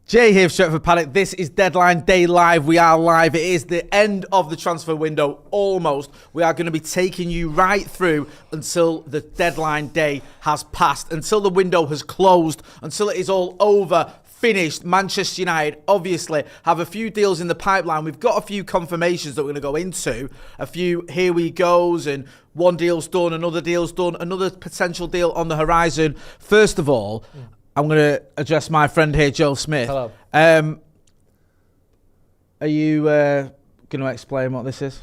Jay here, Stretford, Paddock. This is Deadline Day Live. We are live. It is the end of the transfer window, almost. We are going to be taking you right through until the deadline day has passed, until the window has closed, until it is all over, finished. Manchester United, obviously, have a few deals in the pipeline. We've got a few confirmations that we're going to go into. A few here we goes, and one deal's done, another deal's done, another potential deal on the horizon. First of all, I'm going to address my friend here, Joe Smith. Hello. Are you going to explain what this is?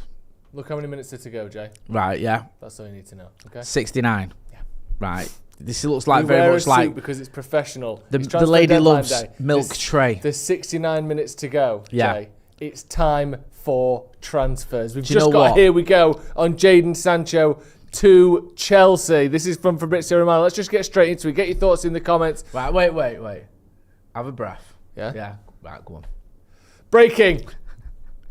Look how many minutes are to go, Jay. Right, yeah. That's all you need to know, okay? 69. Yeah. Right. This looks like we very wear much a suit like... because it's professional. The It's lady deadline loves day. milk tray. There's 69 minutes to go, Yeah. Jay. It's time for transfers. We've Do you just know got what? Here we go on Jadon Sancho to Chelsea. This is from Fabrizio Romano. Let's just get straight into it. Get your thoughts in the comments. Right, wait. Have a breath. Yeah? Yeah. Right, go on. Breaking.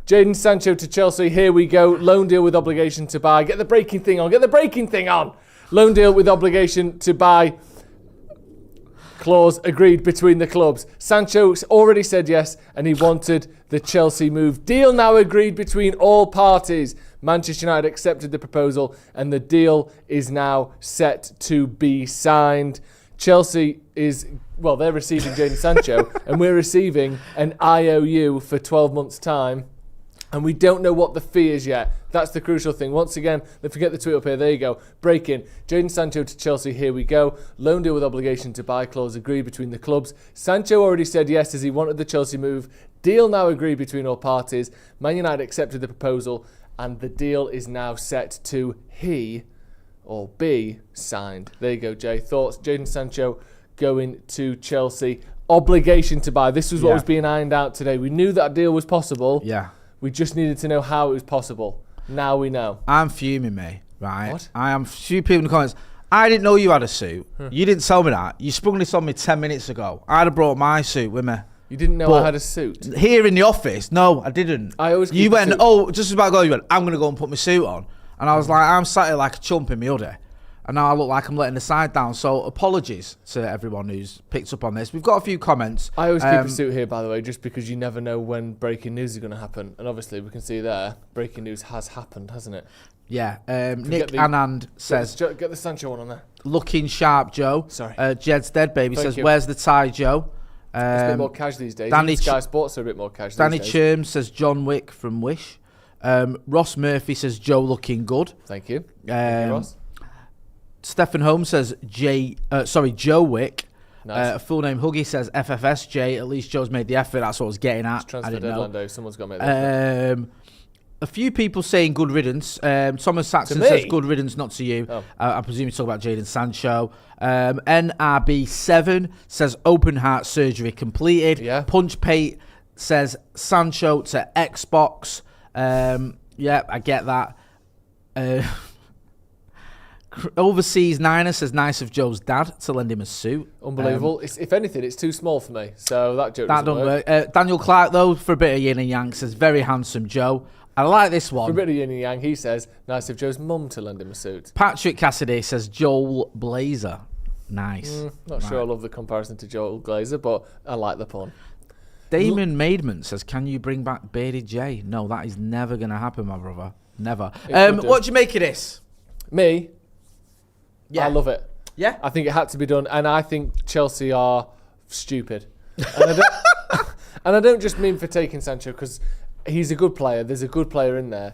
Jadon Sancho to Chelsea. Here we go. Loan deal with obligation to buy. Get the breaking thing on. Get the breaking thing on. Loan deal with obligation to buy. Clause agreed between the clubs. Sancho's already said yes, and he wanted the Chelsea move. Deal now agreed between all parties. Manchester United accepted the proposal, and the deal is now set to be signed. Chelsea is, well, they're receiving Jadon Sancho, and we're receiving an IOU for 12 months' time. And we don't know what the fee is yet. That's the crucial thing. Once again, let's forget the tweet up here. There you go. Breaking. Jadon Sancho to Chelsea. Here we go. Loan deal with obligation to buy clause agreed between the clubs. Sancho already said yes as he wanted the Chelsea move. Deal now agreed between all parties. Man United accepted the proposal, and the deal is now set to he or be signed. There you go, Jay. Thoughts? Jadon Sancho going to Chelsea. Obligation to buy. This was what was being ironed out today. We knew that a deal was possible. Yeah. We just needed to know how it was possible. Now we know. I'm fuming, mate. Right? What? I am. Few people in the comments. I didn't know you had a suit. You didn't tell me that. You sprung this on me 10 minutes ago. I'd have brought my suit with me. You didn't know I had a suit? Here in the office, no, I didn't. I always keep You a went, suit. oh, just about to go, you went, I'm going to go and put my suit on. And I was like, I'm sat here like a chump in my hoodie. And now I look like I'm letting the side down. So apologies to everyone who's picked up on this. We've got a few comments. I always keep a suit here, by the way, just because you never know when breaking news is going to happen. And obviously, we can see there, breaking news has happened, hasn't it? Yeah. Nick Anand says, Get the Sancho one on there. looking sharp, Joe. Sorry. Jed's Dead Baby Thank says, you. where's the tie, Joe? It's a bit more cash these days. Danny Even Sky Sports are a bit more cash Danny these days. Churm says, John Wick from Wish. Ross Murphy says, Joe looking good. Thank you. Thank you, Ross. Stephen Holmes says Joe Wick. Nice. Full name Huggy says FFSJ. At least Joe's made the effort. That's what I was getting at. Transfer I didn't deadline know. day. Someone's got to make that. A few people saying good riddance. Thomas Saxon To me? says good riddance, not to you. Oh. I presume you talk about Jadon Sancho. NRB7 says open heart surgery completed. Yeah. Punch Pate says Sancho to Xbox. Yeah, I get that. Overseas Niner says nice of Joe's dad to lend him a suit. Unbelievable. If anything, it's too small for me. So that joke That doesn't don't work. work. Daniel Clark, though, for a bit of yin and yang, says very handsome Joe. I like this one. For a bit of yin and yang, he says, nice of Joe's mum to lend him a suit. Patrick Cassidy says Joel Blazer. Nice. Not sure I love the comparison to Joel Glazer, but I like the pun. Damon Maidman says, can you bring back Bearded J? No, that is never going to happen, my brother. Never. What do you make of this? Me? Yeah. I love it. Yeah? I think it had to be done, and I think Chelsea are stupid. And I don't just mean for taking Sancho, because he's a good player. There's a good player in there.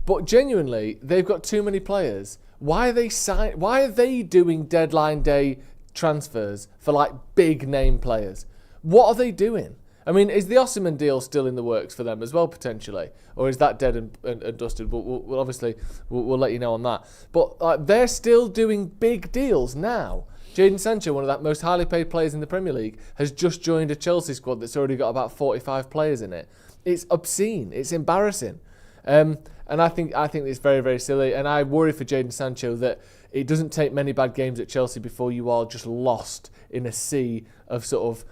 But genuinely, they've got too many players. Why are they doing deadline day transfers for like big name players? What are they doing? I mean, is the Osimhen deal still in the works for them as well, potentially? Or is that dead and dusted? But we'll obviously let you know on that. But they're still doing big deals now. Jadon Sancho, one of the most highly paid players in the Premier League, has just joined a Chelsea squad that's already got about 45 players in it. It's obscene. It's embarrassing. And I think it's very, very silly. And I worry for Jadon Sancho that it doesn't take many bad games at Chelsea before you are just lost in a sea of sort of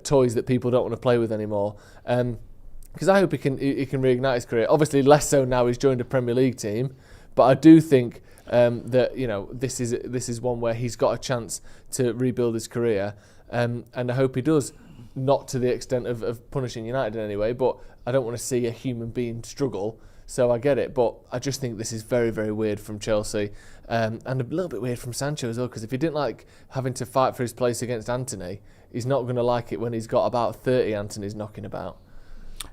toys that people don't want to play with anymore. Because I hope he can reignite his career. Obviously, less so now he's joined a Premier League team, but I do think that this is one where he's got a chance to rebuild his career, and I hope he does. not to the extent of punishing United in any way, but I don't want to see a human being struggle. So I get it, but I just think this is very, very weird from Chelsea, and a little bit weird from Sancho as well, because if he didn't like having to fight for his place against Antony, he's not going to like it when he's got about 30 Antonys knocking about.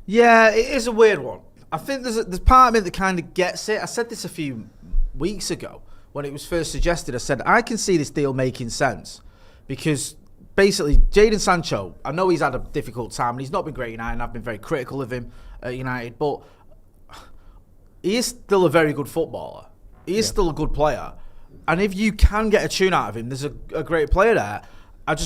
Yeah, it is a weird one. I think there's part of me that kind of gets it. I said this a few weeks ago when it was first suggested. I said, I can see this deal making sense because basically Jadon Sancho, I know he's had a difficult time and he's not been great at United, and I've been very critical of him at United, but he is still a very good footballer. He is still a good player. And if you can get a tune out of him, there's a great player there. I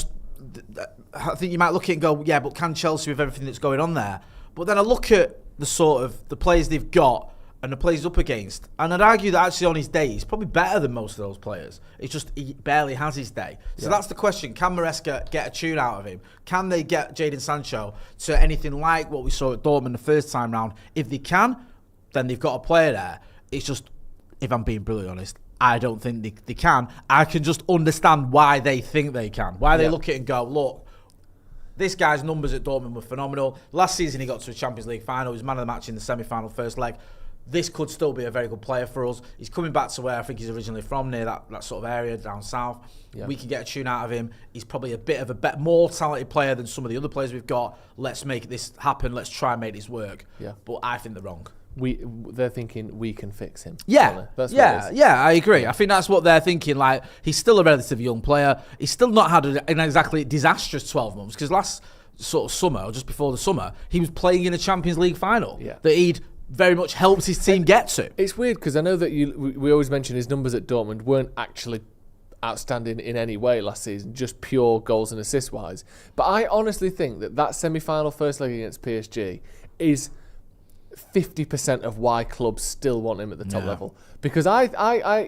think you might look at it and go, yeah, but can Chelsea with everything that's going on there? But then I look at the players they've got and the players up against, and I'd argue that actually on his day, he's probably better than most of those players. It's just he barely has his day. So that's the question. Can Maresca get a tune out of him? Can they get Jadon Sancho to anything like what we saw at Dortmund the first time round? If they can, then they've got a player there. It's just, if I'm being brutally honest, I don't think they can. I can just understand why they think they can. Why they look at it and go, look, this guy's numbers at Dortmund were phenomenal. Last season he got to a Champions League final. He was man of the match in the semi-final first leg. This could still be a very good player for us. He's coming back to where I think he's originally from, near that sort of area down south. Yeah. We can get a tune out of him. He's probably a bit of a more talented player than some of the other players we've got. Let's make this happen. Let's try and make this work. Yeah. But I think they're wrong. They're thinking we can fix him. Yeah, I agree. I think that's what they're thinking. Like, he's still a relatively young player. He's still not had an exactly disastrous 12 months, because last sort of summer, or just before the summer, he was playing in a Champions League final that he'd very much helped his team get to. It's weird because I know that we always mention his numbers at Dortmund weren't actually outstanding in any way last season, just pure goals and assists wise. But I honestly think that semi-final first leg against PSG is 50% of why clubs still want him at the top level. Because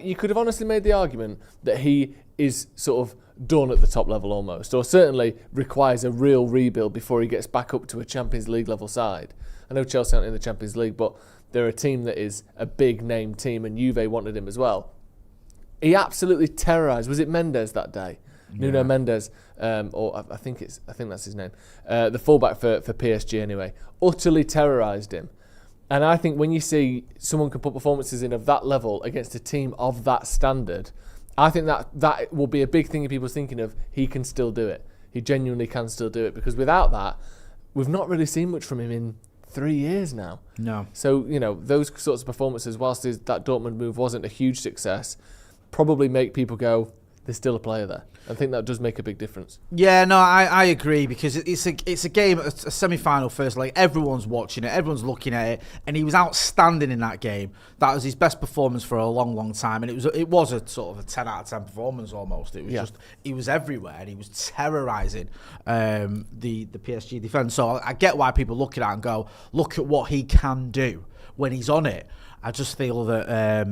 you could have honestly made the argument that he is sort of done at the top level almost, or certainly requires a real rebuild before he gets back up to a Champions League level side. I know Chelsea aren't in the Champions League, but they're a team that is a big name team, and Juve wanted him as well. He absolutely terrorised. Was it Mendes that day? Yeah. Nuno Mendes, or I think that's his name. The fullback for PSG anyway, utterly terrorised him. And I think when you see someone can put performances in of that level against a team of that standard, I think that will be a big thing in people's thinking of he can still do it. He genuinely can still do it, because without that, we've not really seen much from him in 3 years now. No. So, those sorts of performances, whilst that Dortmund move wasn't a huge success, probably make people go, there's still a player there. I think that does make a big difference. Yeah, no, I agree, because it's a game, a semi-final first leg. Everyone's watching it, everyone's looking at it, and he was outstanding in that game. That was his best performance for a long, long time, and it was a sort of a 10 out of 10 performance almost. It was just, he was everywhere, and he was terrorising the PSG defence. So I get why people look at that and go, look at what he can do when he's on it. I just feel that,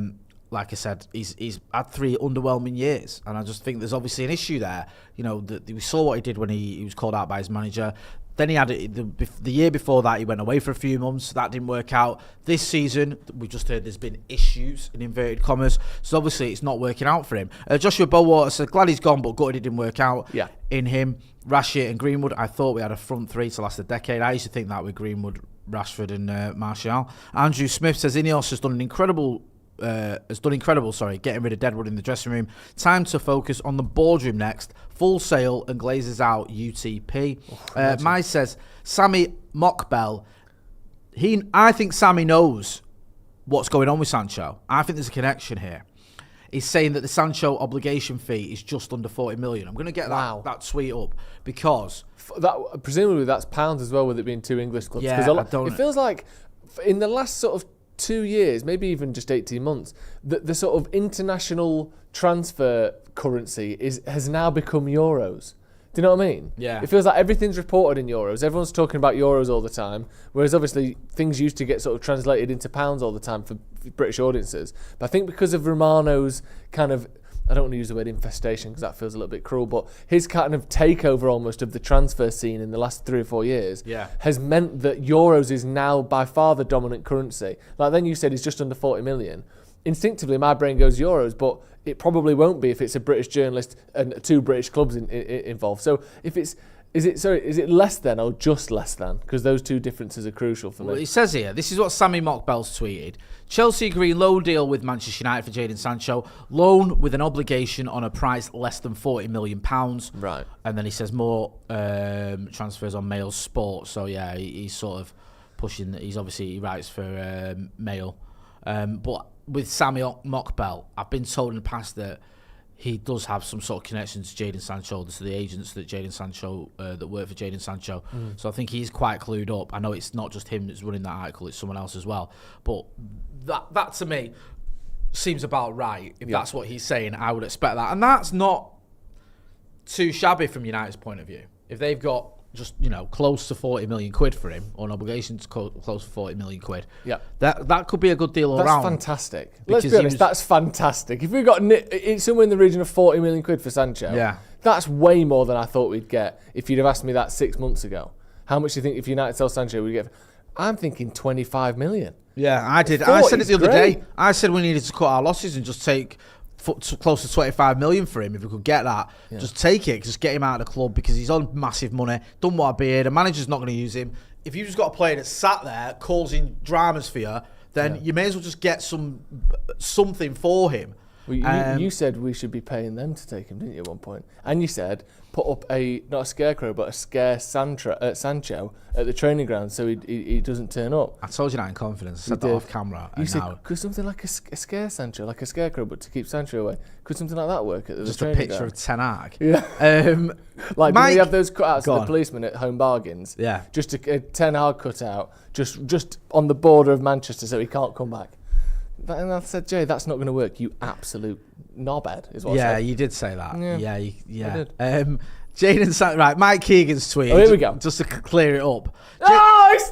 like I said, he's had 3 underwhelming years, and I just think there's obviously an issue there. We saw what he did when he was called out by his manager. Then he had the year before that, he went away for a few months. That didn't work out. This season, we just heard there's been issues, in inverted commas. So obviously, it's not working out for him. Joshua Bowater said, glad he's gone, but gutted it didn't work out in him. Rashid and Greenwood, I thought we had a front 3 to last a decade. I used to think that with Greenwood, Rashford and Martial. Andrew Smith says, INEOS has done incredible, getting rid of Deadwood in the dressing room. Time to focus on the boardroom next. Full sail and Glazers out, UTP. Mai says, Sammy Mockbell. I think Sammy knows what's going on with Sancho. I think there's a connection here. He's saying that the Sancho obligation fee is just under 40 million. I'm going to get that tweet up, because presumably that's pounds as well, with it being 2 English clubs. Yeah, it feels like in the last sort of 2 years, maybe even just 18 months, the sort of international transfer currency has now become euros. Do you know what I mean? Yeah. It feels like everything's reported in euros. Everyone's talking about euros all the time, whereas obviously things used to get sort of translated into pounds all the time for British audiences. But I think because of Romano's kind of, I don't want to use the word infestation because that feels a little bit cruel, but his kind of takeover almost of the transfer scene in the last 3 or 4 years has meant that euros is now by far the dominant currency. Like then you said it's just under 40 million. Instinctively, my brain goes euros, but it probably won't be if it's a British journalist and 2 British clubs involved. So if it's Is it less than or just less than? Because those two differences are crucial for me. Well, it says here, this is what Sammy Mockbell's tweeted. Chelsea agree loan deal with Manchester United for Jadon Sancho. Loan with an obligation on a price less than £40 million. Right. And then he says more transfers on Mail Sport. So, yeah, he's sort of pushing. He writes for Mail. But with Sammy Mockbell, I've been told in the past that he does have some sort of connection to Jadon Sancho, to the agents that Jadon Sancho that work for Jadon Sancho. So I think he's quite clued up. I know it's not just him that's running that article; it's someone else as well. But that to me seems about right. If that's what he's saying, I would expect that, and that's not too shabby from United's point of view. If they've got just close to 40 million quid for him, or an obligation to close to 40 million quid. Yeah, that could be a good deal all around. That's fantastic. Let's be honest, that's fantastic. If we got it's somewhere in the region of 40 million quid for Sancho, that's way more than I thought we'd get. If you'd have asked me that 6 months ago, how much do you think if United sell Sancho we get? I'm thinking 25 million. Yeah, I did. I said it the other day. I said we needed to cut our losses and just take close to 25 million for him. If we could get that, just take it. Just get him out of the club because he's on massive money. Don't want to be here. The manager's not going to use him. If you've just got a player that's sat there causing dramas for you, then you may as well just get something for him. Well, you said we should be paying them to take him, didn't you, at one point? And you said put up not a scarecrow, but a scare Sancho at the training ground so he doesn't turn up. I told you that in confidence. I said that off camera. You said, could something like a scare Sancho, like a scarecrow, but to keep Sancho away? Could something like that work at the just training a picture ground? of Ten Hag? Yeah. Like, Mike, you have those cutouts of the policemen at Home Bargains? Yeah. Just a Ten Hag cutout, just on the border of Manchester so he can't come back. And I said, Jay, that's not going to work. You absolute knobhead, is what I said. Yeah, you did say that. Yeah. I did. Jadon right, Mike Keegan's tweet. Oh, here we go. Just to clear it up. It's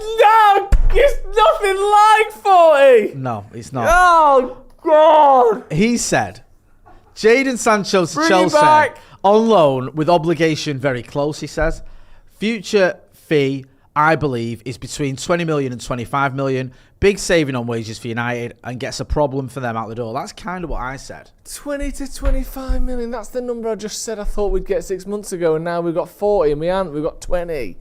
nothing like 40. No, it's not. Oh, God. He said, Jadon Sancho to Chelsea on loan with obligation very close, he says. Future fee, I believe, is between 20 million and 25 million. Big saving on wages for United and gets a problem for them out the door. That's kind of what I said. 20 to 25 million. That's the number I just said I thought we'd get 6 months ago, and now we've got 40 and we haven't. We've got 20.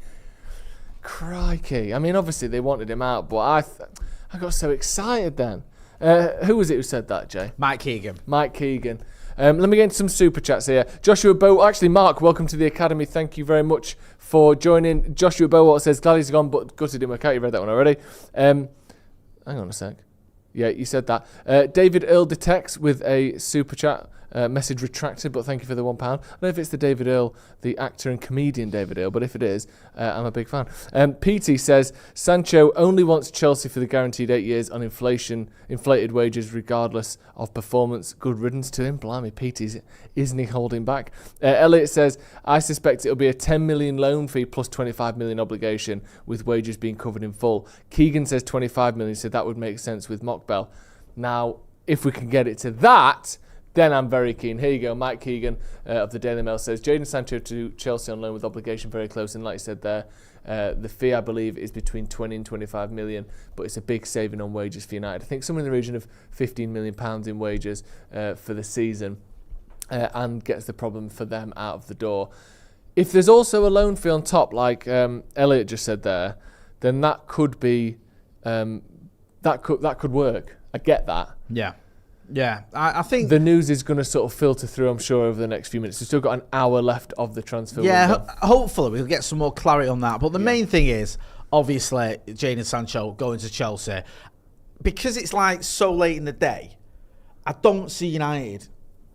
Crikey. I mean, obviously they wanted him out, but I got so excited then. Who was it who said that, Jay? Mike Keegan. Let me get into some super chats here. Joshua Mark, welcome to the Academy. Thank you very much for joining. Joshua Bowalt says, glad he's gone, but gutted him. Okay, you read that one already. Hang on a sec. Yeah, you said that. David Earl detects with a super chat. Message retracted, but thank you for the £1. I don't know if it's the David Earl, the actor and comedian David Earl, but if it is, I'm a big fan. PT says, Sancho only wants Chelsea for the guaranteed 8 years on inflated wages regardless of performance. Good riddance to him. Blimey, PT, isn't he holding back? Elliot says, I suspect it'll be a 10 million loan fee plus 25 million obligation with wages being covered in full. Keegan says 25 million, so that would make sense with Mockbell. Now, if we can get it to that, then I'm very keen. Here you go. Mike Keegan of the Daily Mail says, Jadon Sancho to Chelsea on loan with obligation very close. And like you said there, the fee, I believe, is between 20 and 25 million, but it's a big saving on wages for United. I think somewhere in the region of £15 million in wages for the season and gets the problem for them out of the door. If there's also a loan fee on top, like Elliot just said there, then that could be, that could work. I get that. Yeah, I think the news is going to sort of filter through, I'm sure, over the next few minutes. We've still got an hour left of the transfer window. Hopefully we'll get some more clarity on that. But the main thing is, obviously, Jadon Sancho going to Chelsea. Because it's like so late in the day, I don't see United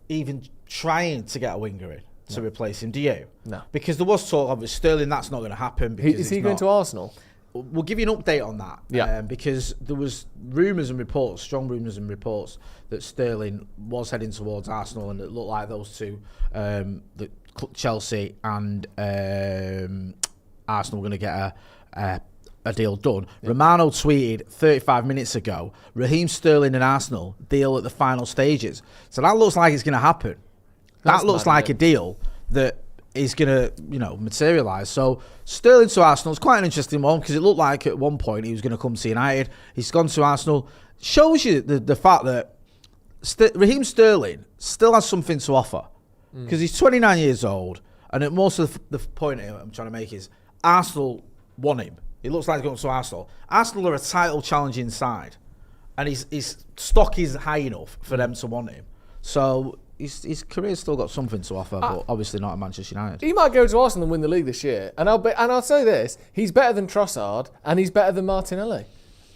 even trying to get a winger in to replace him. Do you? No. Because there was talk of Sterling, that's not going to happen. Is he going to Arsenal? We'll give you an update on that, because there was strong rumours and reports that Sterling was heading towards Arsenal, and it looked like those two, Chelsea and Arsenal, were going to get a deal done. Yeah. Romano tweeted 35 minutes ago, Raheem Sterling and Arsenal deal at the final stages. So that looks like it's going to happen. That looks like a deal that is going to, materialise. So Sterling to Arsenal is quite an interesting one, because it looked like at one point he was going to come to United. He's gone to Arsenal. Shows you the fact that Raheem Sterling still has something to offer, because he's 29 years old And most of the point I'm trying to make is Arsenal want him. It looks like he's going to Arsenal. Arsenal are a title challenging side, and his stock is high enough for them to want him. So his career's still got something to offer, but obviously not at Manchester United. He might go to Arsenal and win the league this year. And I'll say this: he's better than Trossard, and he's better than Martinelli.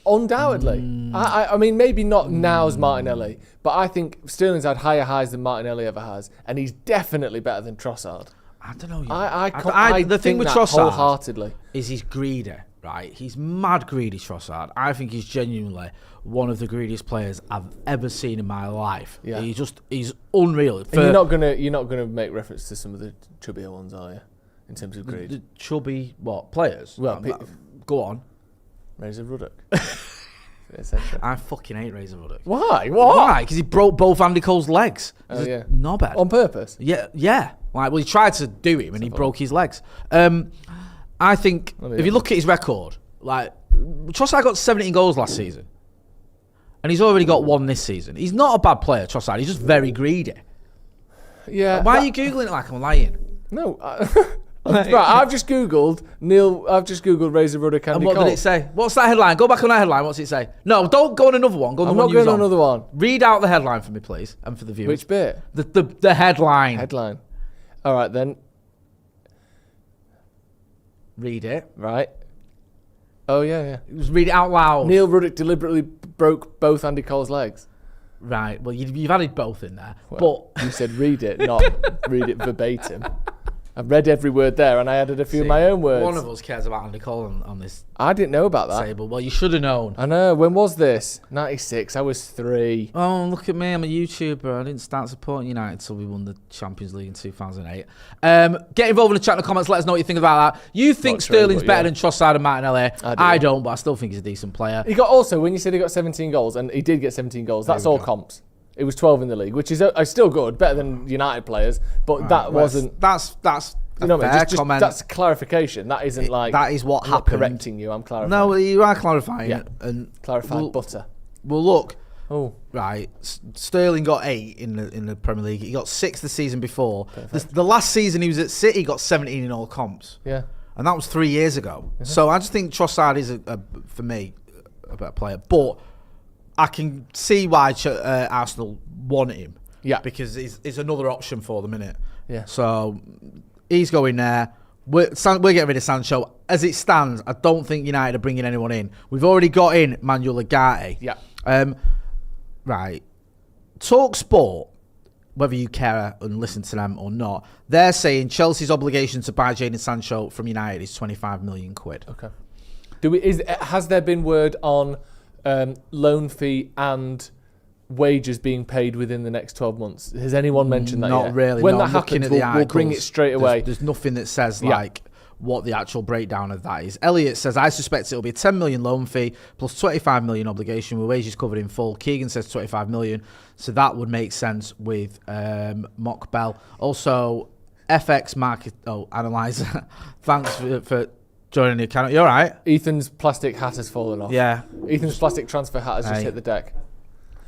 Undoubtedly. I mean, maybe not now as Martinelli, but I think Sterling's had higher highs than Martinelli ever has, and he's definitely better than Trossard. I don't know. The thing with Trossard wholeheartedly is he's greedy, right? He's mad greedy, Trossard. I think he's genuinely one of the greediest players I've ever seen in my life. Yeah. He's unreal. And you're not gonna make reference to some of the chubbier ones, are you? In terms of greed. The chubby players? Well, go on. Razor Ruddock. I fucking hate Razor Ruddock. Why? Why? Because he broke both Andy Cole's legs. Knobhead. On purpose? Yeah. He tried to do him and he broke his legs. I think if you look at his record, Trossard got 17 goals last season. And he's already got 1 this season. He's not a bad player, Trossard. He's just very greedy. Yeah. Why are you Googling it like I'm lying? No. Right, I've just Googled Razor Ruddock and what did it say? What's that headline? Go back on that headline. What's it say? No, don't go on another one. I'm not going on another one. Read out the headline for me, please, and for the viewers. Which bit? The headline. Headline. All right, then. Read it. Right. Oh, yeah. Just read it out loud. Neil Ruddock deliberately broke both Andy Cole's legs. Right. Well, you've added both in there. Well, you said read it, not read it verbatim. I've read every word there, and I added a few of my own words. One of us cares about Andy Cole on this. I didn't know about that. Table. Well, you should have known. I know. When was this? 96. I was 3. Oh, look at me. I'm a YouTuber. I didn't start supporting United until we won the Champions League in 2008. Get involved in the chat in the comments. Let us know what you think about that. You think Sterling's better than Trossard and Martinelli. I don't, but I still think he's a decent player. He got also, when you said he got 17 goals, and he did get 17 goals, that's all comps. It was 12 in the league, which is still good, better than United players, but that wasn't... That's you know what I mean? Just that's clarification. That isn't that is what I'm happened. Not correcting you. I'm clarifying. No, you are clarifying. Yeah. And clarified butter. Well, look. Oh. Right. Sterling got 8 in the Premier League. He got 6 the season before. The last season he was at City, he got 17 in all comps. Yeah. And that was 3 years ago. Mm-hmm. So I just think Trossard is for me a better player, but I can see why Arsenal want him. Yeah. Because he's another option for them, innit? Yeah. So he's going there. We're getting rid of Sancho. As it stands, I don't think United are bringing anyone in. We've already got in Manuel Ugarte. Yeah. Right. Talk Sport, whether you care and listen to them or not, they're saying Chelsea's obligation to buy Jadon Sancho from United is 25 million quid. Okay. Has there been word on loan fee and wages being paid within the next 12 months? Has anyone mentioned that yet? Not really. When that happens, we'll bring it straight away. There's nothing that says what the actual breakdown of that is. Elliot says, I suspect it'll be a 10 million loan fee plus 25 million obligation with wages covered in full. Keegan says 25 million. So that would make sense with Mock Bell. Also, FX Market Analyzer. Thanks for joining the account. You all right? Ethan's plastic hat has fallen off. Yeah. Ethan's plastic transfer hat has just hit the deck.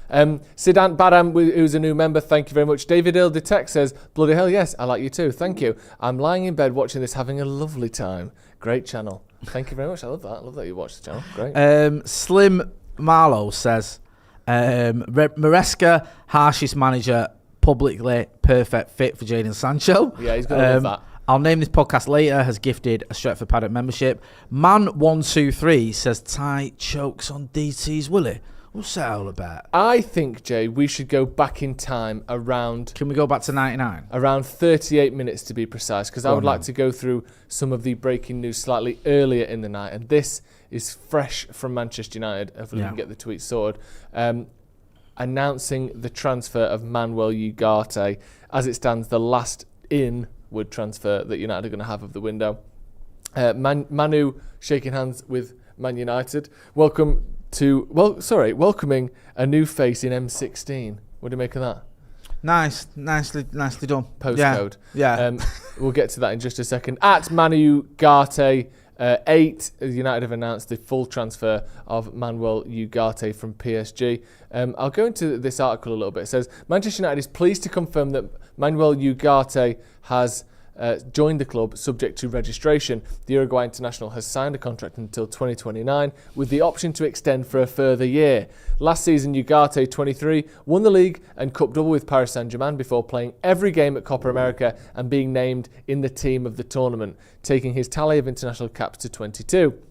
Siddhant Badam, who's a new member, thank you very much. David Earl Detect says, bloody hell, yes, I like you too. Thank you. I'm lying in bed watching this, having a lovely time. Great channel. Thank you very much. I love that. I love that you watch the channel. Great. Slim Marlowe says, Maresca, harshest manager, publicly perfect fit for Jadon Sancho. Yeah, he's going to love that. I'll name this podcast later, has gifted a Stretford Paddock membership. Man123 says, Ty chokes on DT's Willie. What's that all about? I think, Jay, we should go back in time around... Can we go back to 99? Around 38 minutes to be precise, because I would like to go through some of the breaking news slightly earlier in the night. And this is fresh from Manchester United, if we can get the tweet sorted. Announcing the transfer of Manuel Ugarte. As it stands, the last inward transfer that United are going to have of the window. Manu shaking hands with Man United. Welcoming a new face in M16. What do you make of that? Nicely done. Postcode. Yeah. We'll get to that in just a second. At Manu Ugarte 8, United have announced the full transfer of Manuel Ugarte from PSG. I'll go into this article a little bit. It says, Manchester United is pleased to confirm that Manuel Ugarte has joined the club subject to registration. The Uruguay international has signed a contract until 2029 with the option to extend for a further year. Last season, Ugarte, 23, won the league and cup double with Paris Saint-Germain before playing every game at Copa America and being named in the team of the tournament, taking his tally of international caps to 22.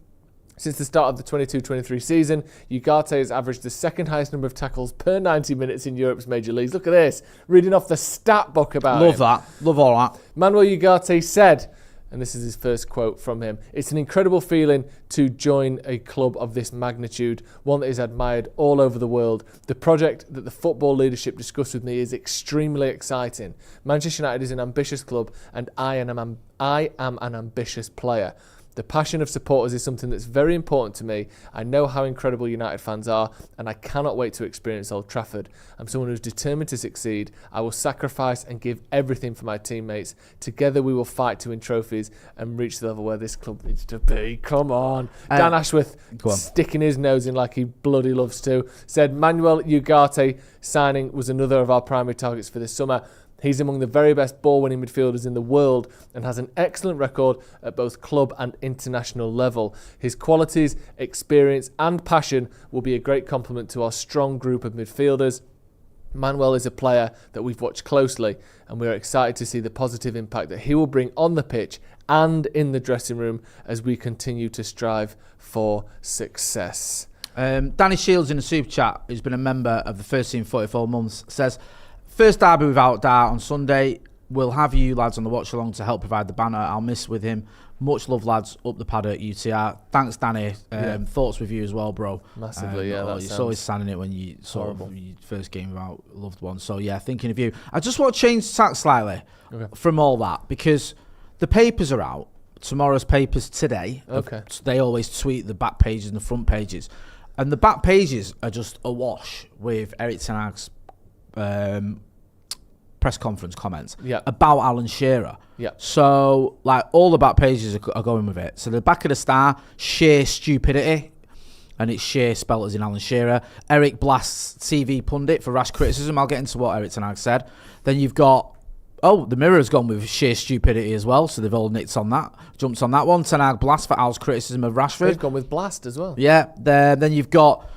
Since the start of the 22-23 season, Ugarte has averaged the second highest number of tackles per 90 minutes in Europe's major leagues. Look at this, reading off the stat book about him. Love that. Love all that. Manuel Ugarte said, and this is his first quote from him, "It's an incredible feeling to join a club of this magnitude, one that is admired all over the world. The project that the football leadership discussed with me is extremely exciting. Manchester United is an ambitious club and I am an ambitious player. The passion of supporters is something that's very important to me. I know how incredible United fans are, and I cannot wait to experience Old Trafford. I'm someone who's determined to succeed. I will sacrifice and give everything for my teammates. Together we will fight to win trophies and reach the level where this club needs to be." Come on. Dan Ashworth, sticking his nose in like he bloody loves to, said Manuel Ugarte signing was another of our primary targets for this summer. He's among the very best ball-winning midfielders in the world and has an excellent record at both club and international level. His qualities, experience and passion will be a great complement to our strong group of midfielders. Manuel is a player that we've watched closely and we're excited to see the positive impact that he will bring on the pitch and in the dressing room as we continue to strive for success. Danny Shields in the Super Chat, who's been a member of the first team 44 months, says, "First derby without doubt on Sunday. We'll have you lads on the watch along to help provide the banner. I'll miss with him. Much love, lads. Up the Paddock, UTR." Thanks, Danny. Thoughts with you as well, bro. Massively, You're always signing it when you saw your first game without loved ones. So, yeah, thinking of you. I just want to change tack slightly from all that because the papers are out. Tomorrow's papers today. Okay. They always tweet the back pages and the front pages. And the back pages are just awash with Erik ten Hag's press conference comments about Alan Shearer. So, like, all the back pages are going with it. So, the back of the Star, sheer stupidity, and it's sheer spelt as in Alan Shearer. Eric blasts TV pundit for rash criticism. I'll get into what Erik ten Hag said. Then you've got, the Mirror's gone with sheer stupidity as well, so they've all nicked on that, jumped on that one. Ten Hag blast for Al's criticism of Rashford. They've gone with blast as well. Yeah, then you've got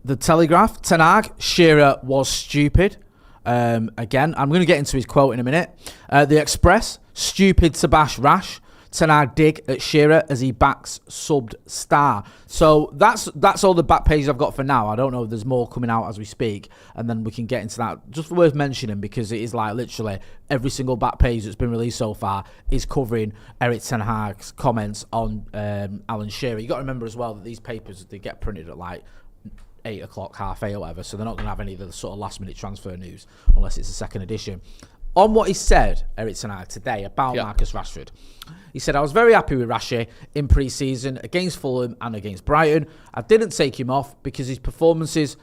the Telegraph, Ten Hag, Shearer was stupid. Again, I'm going to get into his quote in a minute. The Express, stupid to bash Rash. Ten Hag dig at Shearer as he backs subbed Star. So that's all the back pages I've got for now. I don't know if there's more coming out as we speak, and then we can get into that. Just worth mentioning because it is like literally every single back page that's been released so far is covering Erik ten Hag's comments on Alan Shearer. You got to remember as well that these papers, they get printed at like 8 o'clock, 8:30 or whatever, so they're not going to have any of the sort of last minute transfer news unless it's a second edition. On what he said, Erik ten Hag, today about Marcus Rashford, he said, "I was very happy with Rashi in pre-season against Fulham and against Brighton. I didn't take him off because his performances,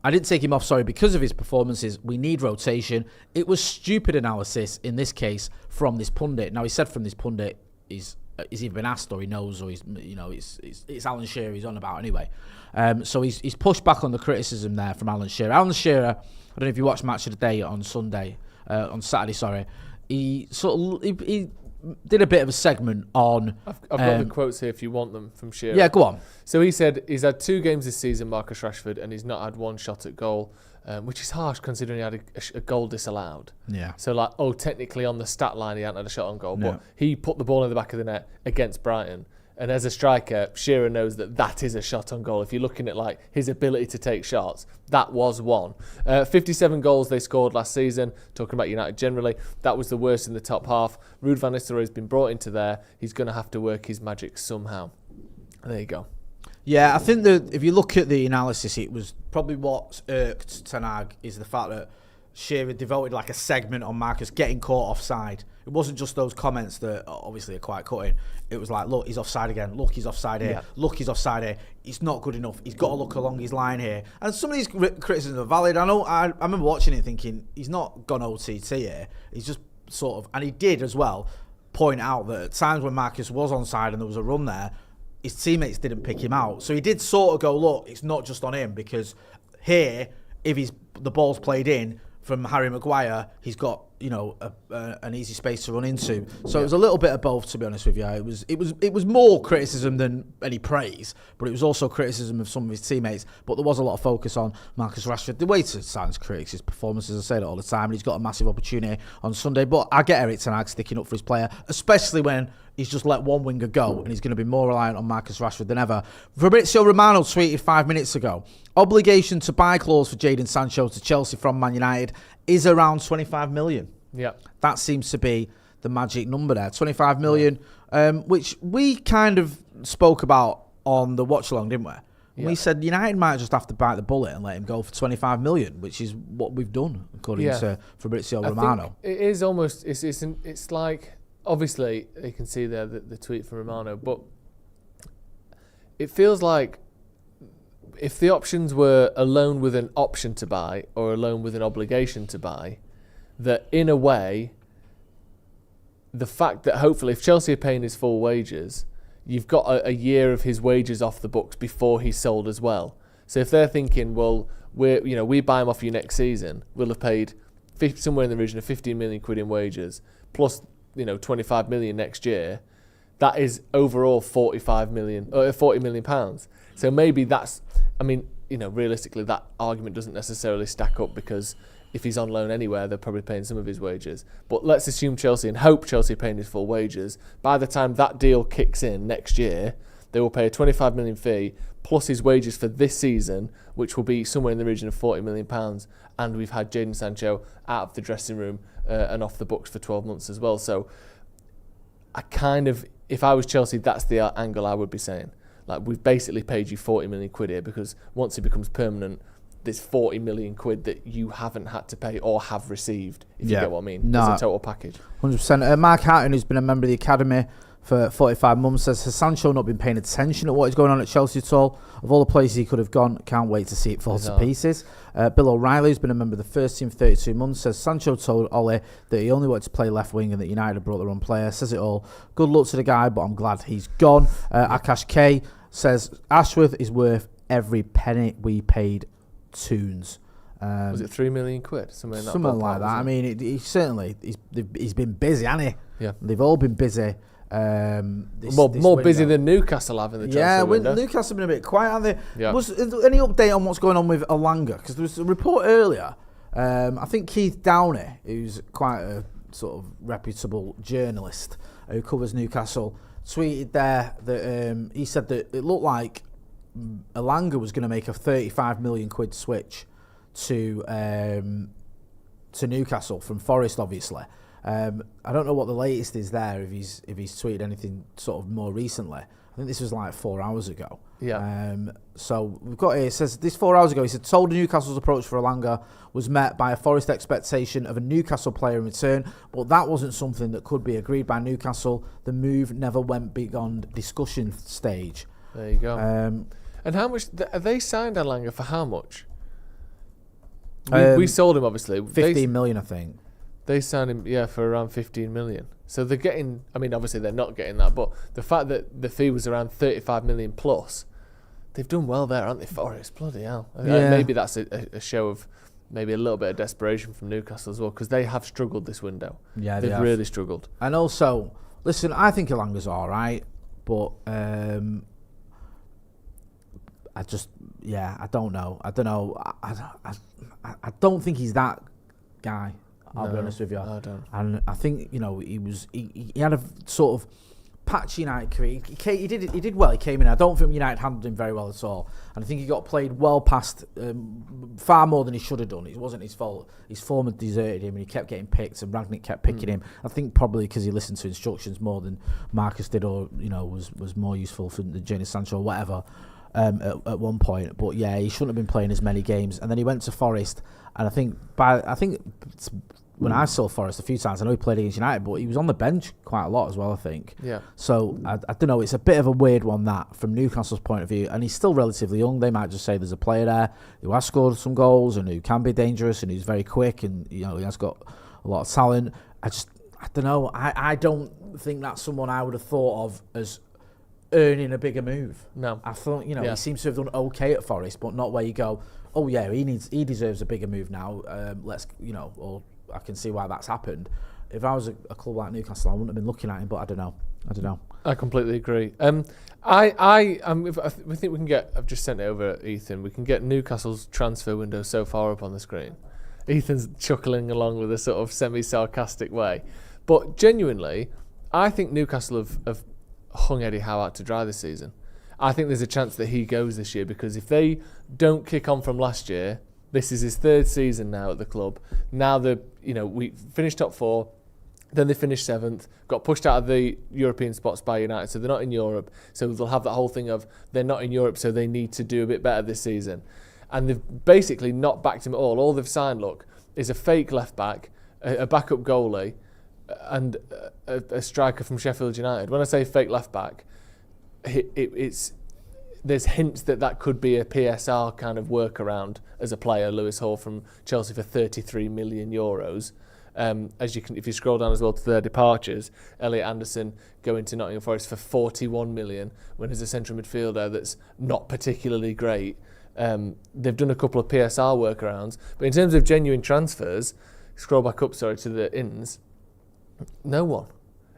because of his performances. We need rotation. It was stupid analysis in this case from this pundit." Now, he said from this pundit, he's either been asked or he knows, or it's Alan Shearer he's on about anyway. So he's pushed back on the criticism there from Alan Shearer. Alan Shearer, I don't know if you watched Match of the Day on Saturday, he did a bit of a segment on. I've got the quotes here if you want them from Shearer. Yeah, go on. So he said he's had 2 games this season, Marcus Rashford, and he's not had 1 shot at goal, which is harsh considering he had a goal disallowed. Yeah. So technically on the stat line he hadn't had a shot on goal, but he put the ball in the back of the net against Brighton. And as a striker, Shearer knows that is a shot on goal. If you're looking at like his ability to take shots, that was one. 57 goals they scored last season. Talking about United generally, that was the worst in the top half. Ruud van Nistelrooy has been brought into there. He's going to have to work his magic somehow. There you go. Yeah, I think that if you look at the analysis, it was probably what irked Ten Hag is the fact that Shearer devoted like a segment on Marcus getting caught offside. It wasn't just those comments that obviously are quite cutting. It was like, look, he's offside again. Look, he's offside here. Look, he's offside here. It's not good enough. He's got to look along his line here. And some of these criticisms are valid. I remember watching it thinking, he's not gone OTT here. He's just sort of, and he did as well, point out that at times when Marcus was onside and there was a run there, his teammates didn't pick him out. So he did sort of go, look, it's not just on him, because here, if the ball's played in from Harry Maguire, he's got an easy space to run into. So it was a little bit of both, to be honest with you. It was more criticism than any praise, but it was also criticism of some of his teammates. But there was a lot of focus on Marcus Rashford. The way to silence critics is performances. I say that all the time, and he's got a massive opportunity on Sunday. But I get Erik ten Hag sticking up for his player, especially when he's just let one winger go, and he's going to be more reliant on Marcus Rashford than ever. Fabrizio Romano tweeted 5 minutes ago, obligation to buy clause for Jadon Sancho to Chelsea from Man United is around 25 million. Yeah. That seems to be the magic number there, 25 million, which we kind of spoke about on the watch-along, didn't we? Yeah. We said United might just have to bite the bullet and let him go for 25 million, which is what we've done, according to Fabrizio Romano. It is almost, it's like, obviously, you can see there the tweet from Romano, but it feels like if the options were a loan with an option to buy or a loan with an obligation to buy, that in a way, the fact that hopefully if Chelsea are paying his full wages, you've got a year of his wages off the books before he's sold as well. So if they're thinking, well, we buy him off you next season, we'll have paid somewhere in the region of 15 million quid in wages, plus 25 million next year. That is overall 40 million pounds. So maybe that's, realistically, that argument doesn't necessarily stack up, because if he's on loan anywhere, they're probably paying some of his wages. But let's assume Chelsea, and hope Chelsea are paying his full wages. By the time that deal kicks in next year, they will pay a 25 million fee plus his wages for this season, which will be somewhere in the region of 40 million pounds. And we've had Jadon Sancho out of the dressing room and off the books for 12 months as well. So if I was Chelsea, that's the angle I would be saying. Like, we've basically paid you 40 million quid here, because once he becomes permanent, there's 40 million quid that you haven't had to pay or have received, if you get what I mean. No, it's a total package. 100%. Mark Hatton, who's been a member of the academy for 45 months, says, has Sancho not been paying attention at what is going on at Chelsea at all? Of all the places he could have gone, can't wait to see it fall to pieces. Bill O'Reilly, who's been a member of the first team for 32 months, says Sancho told Ole that he only wanted to play left wing and that United had brought their own player. Says it all. Good luck to the guy, but I'm glad he's gone. Akash K says Ashworth is worth every penny we paid Toons. Was it 3 million quid? Something like that. I mean, he's been busy, hasn't he? Yeah. They've all been busy. More busy than Newcastle have in the transfer window. Newcastle have been a bit quiet, haven't they? Yeah. Was there any update on what's going on with Elanga? Because there was a report earlier. I think Keith Downey, who's quite a sort of reputable journalist who covers Newcastle, tweeted there that he said that it looked like Elanga was going to make a 35 million quid switch to Newcastle from Forest, obviously. I don't know what the latest is there, if he's tweeted anything sort of more recently. I think this was like 4 hours ago. Yeah. So we've got here, it says, this 4 hours ago, he said, told Newcastle's approach for Elanga was met by a Forest expectation of a Newcastle player in return, but that wasn't something that could be agreed by Newcastle. The move never went beyond discussion stage. There you go. And how much, have they signed Elanga for how much? We sold him, obviously. 15 million, I think. They signed him, for around 15 million. So they're getting, obviously they're not getting that, but the fact that the fee was around 35 million plus, they've done well there, aren't they, Forest? Bloody hell. Yeah. Maybe that's a show of maybe a little bit of desperation from Newcastle as well, because they have struggled this window. Yeah, they've really struggled. And also, listen, I think Elanga's all right, but I don't know. I don't think he's that guy. I'll be honest with you. I don't. And I think he had a sort of patchy United career. He did well. He came in. I don't think United handled him very well at all. And I think he got played well past far more than he should have done. It wasn't his fault. His form had deserted him, and he kept getting picked, and Rangnick kept picking him. I think probably because he listened to instructions more than Marcus did, or was more useful for the Jadon Sancho or whatever. At one point, but yeah, he shouldn't have been playing as many games. And then he went to Forest, and I think when I saw Forest a few times, I know he played against United, but he was on the bench quite a lot as well, I think. Yeah. So I don't know. It's a bit of a weird one that, from Newcastle's point of view, and he's still relatively young. They might just say there's a player there who has scored some goals and who can be dangerous and who's very quick, and he has got a lot of talent. I don't know. I don't think that's someone I would have thought of as earning a bigger move. No. I thought, he seems to have done okay at Forest, but not where you go, oh yeah, he deserves a bigger move now. Let's, or I can see why that's happened. If I was a club like Newcastle, I wouldn't have been looking at him, but I don't know. I completely agree. I think we can get. I've just sent it over, Ethan. We can get Newcastle's transfer window so far up on the screen. Ethan's chuckling along with a sort of semi-sarcastic way, but genuinely, I think Newcastle have hung Eddie Howe out to dry this season. I think there's a chance that he goes this year because if they don't kick on from last year, this is his third season now at the club. Now we finished top 4. Then they finished 7th, got pushed out of the European spots by United, so they're not in Europe. So they'll have that whole thing of they're not in Europe, so they need to do a bit better this season. And they've basically not backed him at all. All they've signed, look, is a fake left-back, a backup goalie, and a striker from Sheffield United. When I say fake left-back, there's hints that could be a PSR kind of workaround as a player, Lewis Hall from Chelsea for €33 million. As you can, if you scroll down as well to their departures, Elliot Anderson going to Nottingham Forest for 41 million when he's a central midfielder that's not particularly great. They've done a couple of PSR workarounds, but in terms of genuine transfers, scroll back up, to the ins. No one.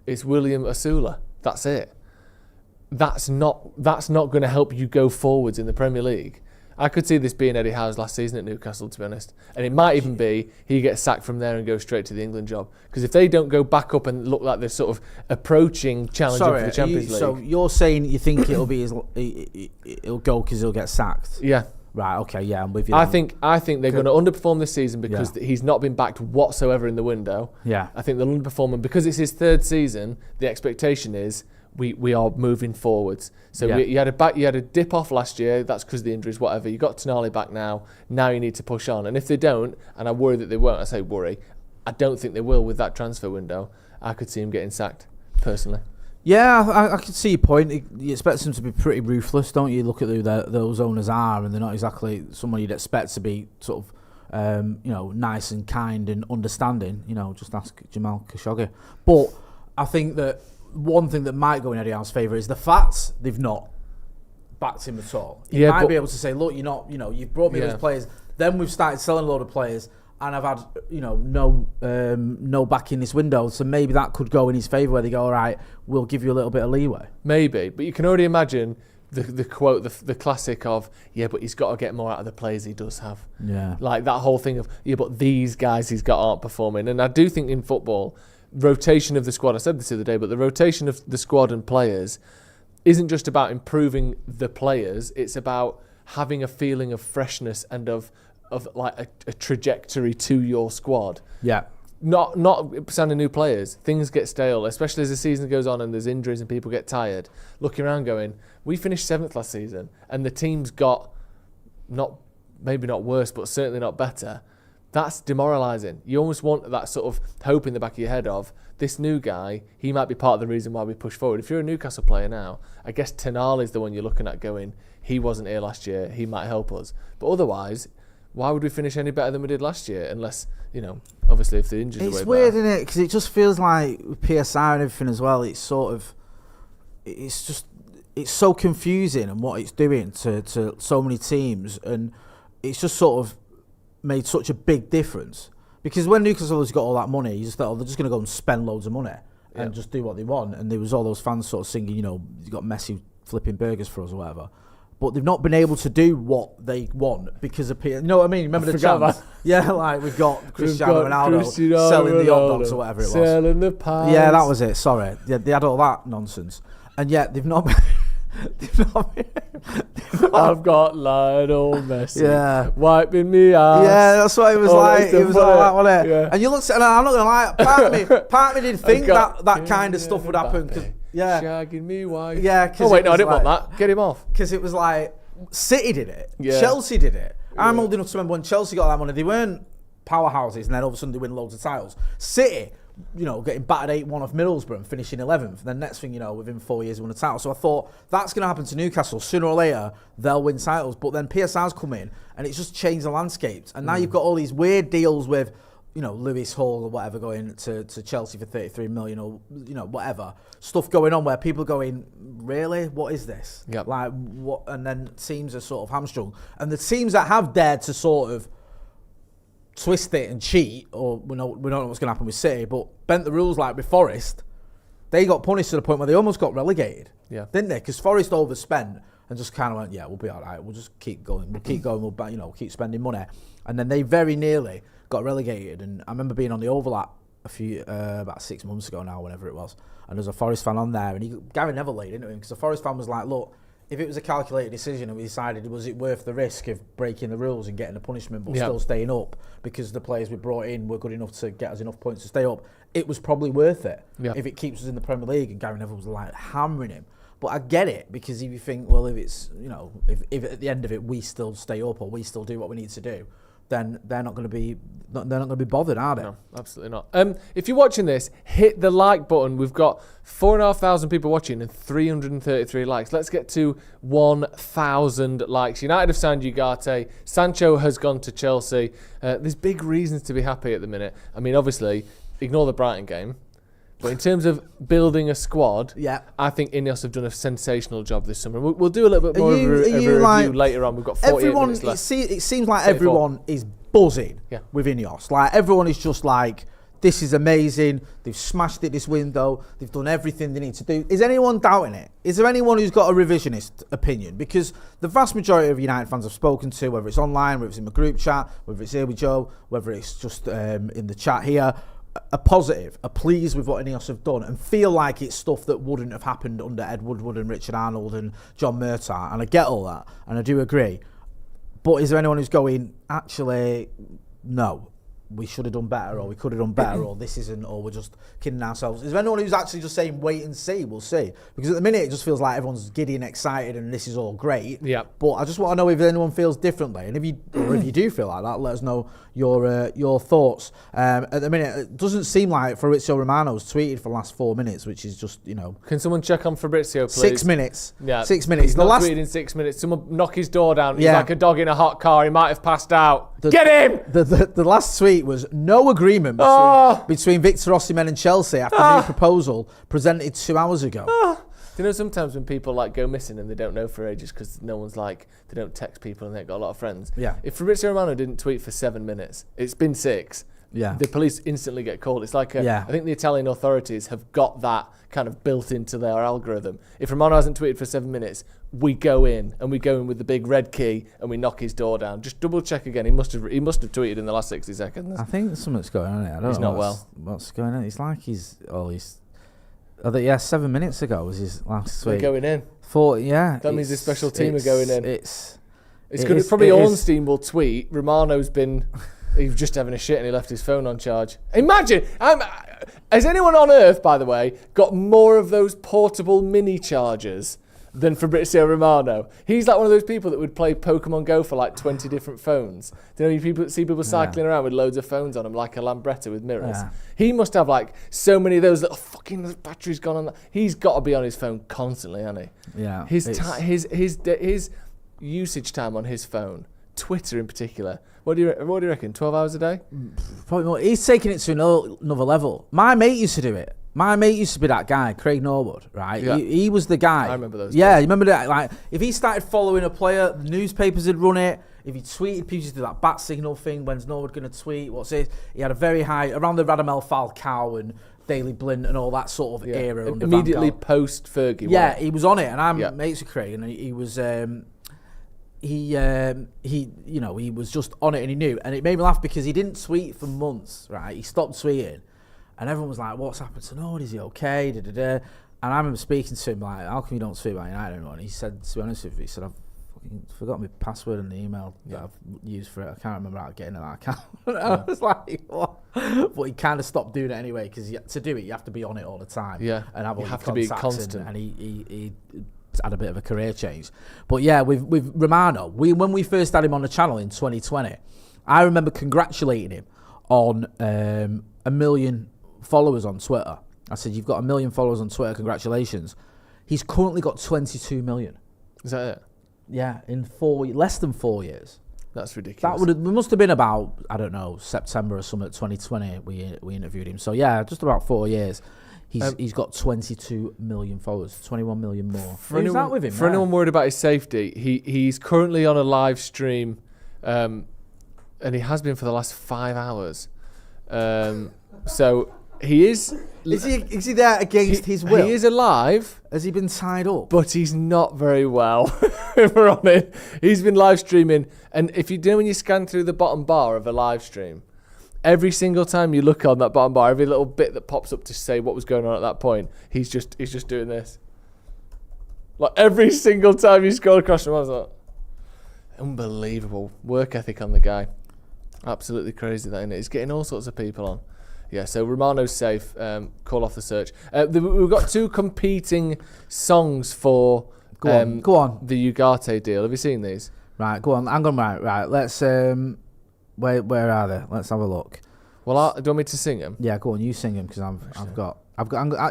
It's William Asula. That's it. That's not going to help you go forwards in the Premier League. I could see this being Eddie Howe's last season at Newcastle, to be honest. And it might even be he gets sacked from there and goes straight to the England job. Because if they don't go back up and look like they're sort of approaching challenging for the Champions League. So you're saying you think it'll go because he'll get sacked? Yeah. Right, okay, yeah, I'm with you. I think they're going to underperform this season because he's not been backed whatsoever in the window. Yeah. I think they'll underperform, and because it's his third season, the expectation is we are moving forwards. So you had a dip off last year. That's because of the injuries, whatever. You got Tonali back now. Now you need to push on. And if they don't, and I worry that they won't, I say worry. I don't think they will with that transfer window. I could see him getting sacked personally. Yeah, I can see your point. You expect them to be pretty ruthless, don't you? Look at who those owners are, and they're not exactly someone you'd expect to be sort of, nice and kind and understanding. Just ask Jamal Khashoggi. But I think that one thing that might go in Eddie Howe's favour is the fact they've not backed him at all. He might be able to say, look, you're not, you've brought me those players. Then we've started selling a load of players, and I've had, no back in this window. So maybe that could go in his favour, where they go, all right, we'll give you a little bit of leeway. Maybe, but you can already imagine the quote, the classic of, but he's got to get more out of the players he does have. Yeah. Like that whole thing of, but these guys he's got aren't performing. And I do think in football, rotation of the squad, I said this the other day, but the rotation of the squad and players isn't just about improving the players, it's about having a feeling of freshness and of like a trajectory to your squad. Yeah. Not signing new players. Things get stale, especially as the season goes on and there's injuries and people get tired. Looking around going, we finished 7th last season and the team's got maybe not worse, but certainly not better. That's demoralising. You almost want that sort of hope in the back of your head of this new guy, he might be part of the reason why we push forward. If you're a Newcastle player now, I guess Tonali is the one you're looking at going, he wasn't here last year, he might help us. But otherwise, why would we finish any better than we did last year? Unless, obviously if the injuries are way better. It's weird, isn't it? Because it just feels like with PSR and everything as well, it's so confusing and what it's doing to so many teams. And it's just sort of made such a big difference. Because when Newcastle has got all that money, you just thought, they're just going to go and spend loads of money and just do what they want. And there was all those fans sort of singing, you got Messi flipping burgers for us or whatever. But they've not been able to do what they want because of you know what I mean? Remember the chants? Yeah, like we've got Cristiano Ronaldo selling the hot dogs or whatever it was. Selling the pies. Yeah, that was it. Sorry. Yeah, they had all that nonsense. And yet they've not been... I've got Lionel Messi wiping me ass. Yeah, that's what it was like. It was like that, wasn't it? Yeah. And you looked at, and I'm not going to lie, part of me didn't think that kind of stuff would happen. Shagging me wife. Yeah. Oh, wait, no, I didn't want that. Get him off. Because it was like, City did it. Yeah. Chelsea did it. I'm old enough to remember when Chelsea got that money, they weren't powerhouses, and then all of a sudden they win loads of titles. City, getting battered 8-1 off Middlesbrough and finishing 11th. And then next thing within 4 years, they won a title. So I thought, that's going to happen to Newcastle. Sooner or later, they'll win titles. But then PSR's come in, and it's just changed the landscape. And now you've got all these weird deals with, Lewis Hall or whatever going to Chelsea for 33 million or, whatever. Stuff going on where people are going, really? What is this? Yep. Like, what? And then teams are sort of hamstrung. And the teams that have dared to sort of twist it and cheat, or we don't know what's going to happen with City, but bent the rules like with Forest, they got punished to the point where they almost got relegated, didn't they? Because Forest overspent and just kind of went, yeah, we'll be all right. We'll just keep going. We'll keep spending money. And then they very nearly got relegated. And I remember being on the overlap about 6 months ago now, whenever it was. And there's a Forest fan on there, and Gary Neville laid into him because the Forest fan was like, look, if it was a calculated decision and we decided, was it worth the risk of breaking the rules and getting the punishment but still staying up because the players we brought in were good enough to get us enough points to stay up, it was probably worth it if it keeps us in the Premier League. And Gary Neville was like hammering him. But I get it, because if you think, well, if it's, if at the end of it we still stay up or we still do what we need to do, then they're not going to be bothered, are they? No, absolutely not. If you're watching this, hit the like button. We've got 4,500 people watching and 333 likes. Let's get to 1,000 likes. United have signed Ugarte. Sancho has gone to Chelsea. There's big reasons to be happy at the minute. I mean, obviously, ignore the Brighton game. But in terms of building a squad, I think INEOS have done a sensational job this summer. We'll do a little bit more of a review later on. We've got 48 minutes left. It seems like everyone is buzzing with INEOS. Like, everyone is just like, this is amazing. They've smashed it this window. They've done everything they need to do. Is anyone doubting it? Is there anyone who's got a revisionist opinion? Because the vast majority of United fans I've spoken to, whether it's online, whether it's in my group chat, whether it's here with Joe, whether it's just in the chat here, are positive, are pleased with what INEOS have done, and feel like it's stuff that wouldn't have happened under Ed Woodward and Richard Arnold and John Murtagh. And I get all that, and I do agree. But is there anyone who's going, actually, no, we should have done better, or we could have done better, or this isn't, or we're just kidding ourselves? Is there anyone who's actually just saying, wait and see, we'll see? Because at the minute, it just feels like everyone's giddy and excited and this is all great. Yeah. But I just want to know if anyone feels differently. And if you do feel like that, let us know your thoughts. At the minute, it doesn't seem like Fabrizio Romano's tweeted for the last 4 minutes, which is just, Can someone check on Fabrizio, please? 6 minutes. Yeah. 6 minutes. He's not tweeted in 6 minutes. Someone knock his door down. He's like a dog in a hot car. He might have passed out. Get him! The last tweet was no agreement between Victor Osimhen and Chelsea after new proposal presented 2 hours ago. Do you know sometimes when people go missing and they don't know for ages because no one's they don't text people and they've got a lot of friends? Yeah. If Fabrizio Romano didn't tweet for 7 minutes, it's been 6. Yeah. The police instantly get called. It's like I think the Italian authorities have got that kind of built into their algorithm. If Romano hasn't tweeted for 7 minutes, we go in with the big red key and we knock his door down. Just double check again. He must have tweeted in the last 60 seconds. I think something's going on here. He's not well. What's going on? It's like I think 7 minutes ago was his last tweet. They're going in. That means the special team are going in. It's good. Probably Ornstein will tweet. Romano's been. He was just having a shit and he left his phone on charge. Imagine. Has anyone on earth, by the way, got more of those portable mini chargers than Fabrizio Romano? He's like one of those people that would play Pokemon Go for 20 different phones. Do you know, you see people cycling around with loads of phones on them, like a Lambretta with mirrors. Yeah. He must have so many of those little fucking batteries gone on. He's got to be on his phone constantly, hasn't he? Yeah. His usage time on his phone, Twitter in particular. What do you reckon? 12 hours a day? Probably more. He's taking it to another level. My mate used to do it. My mate used to be that guy, Craig Norwood, right? Yeah. He was the guy. I remember those. Yeah, you remember that? If he started following a player, the newspapers would run it. If he tweeted, people used to do that bat signal thing. When's Norwood going to tweet? What's it? He had a very high, around the Radamel Falcao and Daily Blind and all that sort of era. Immediately post Fergie. Yeah, he was on it, and I'm mates with Craig, and he was. He was just on it and he knew. And it made me laugh because he didn't tweet for months, right? He stopped tweeting. And everyone was like, what's happened to Norwood? Is he okay? And I remember speaking to him how come you don't tweet about United anymore? And he said, to be honest with you, he said, I've fucking forgotten my password and the email that I've used for it. I can't remember how to get into that account. I was like, what? But he kind of stopped doing it anyway because to do it, you have to be on it all the time. Yeah. And have all you have to be constant. And he had a bit of a career change. But yeah, with Romano, when we first had him on the channel in 2020, I remember congratulating him on 1 million followers on Twitter. I said, you've got 1 million followers on Twitter, congratulations. He's currently got 22 million. Is that it? Yeah, in less than 4 years. That's ridiculous. We must have been about, I don't know, September or something, 2020, we interviewed him. So yeah, just about 4 years. He's got 22 million followers, 21 million more. Who's that with him? For anyone worried about his safety, he's currently on a live stream and he has been for the last 5 hours. So he is. Is he there against his will? He is alive. Has he been tied up? But he's not very well, if we're on it. He's been live streaming. And if you do, when you scan through the bottom bar of a live stream, every single time you look on that bottom bar, every little bit that pops up to say what was going on at that point, he's just doing this. Like every single time you scroll across him, I was like, unbelievable work ethic on the guy. Absolutely crazy, that, isn't it? He's getting all sorts of people on. Yeah, so Romano's safe. Call off the search. We've got 2 competing songs for Go on. the Ugarte deal. Have you seen these? Right, go on. Hang on, right. Let's where are they? Let's have a look. Well, do you want me to sing them? Yeah, go on. You sing them because I've got.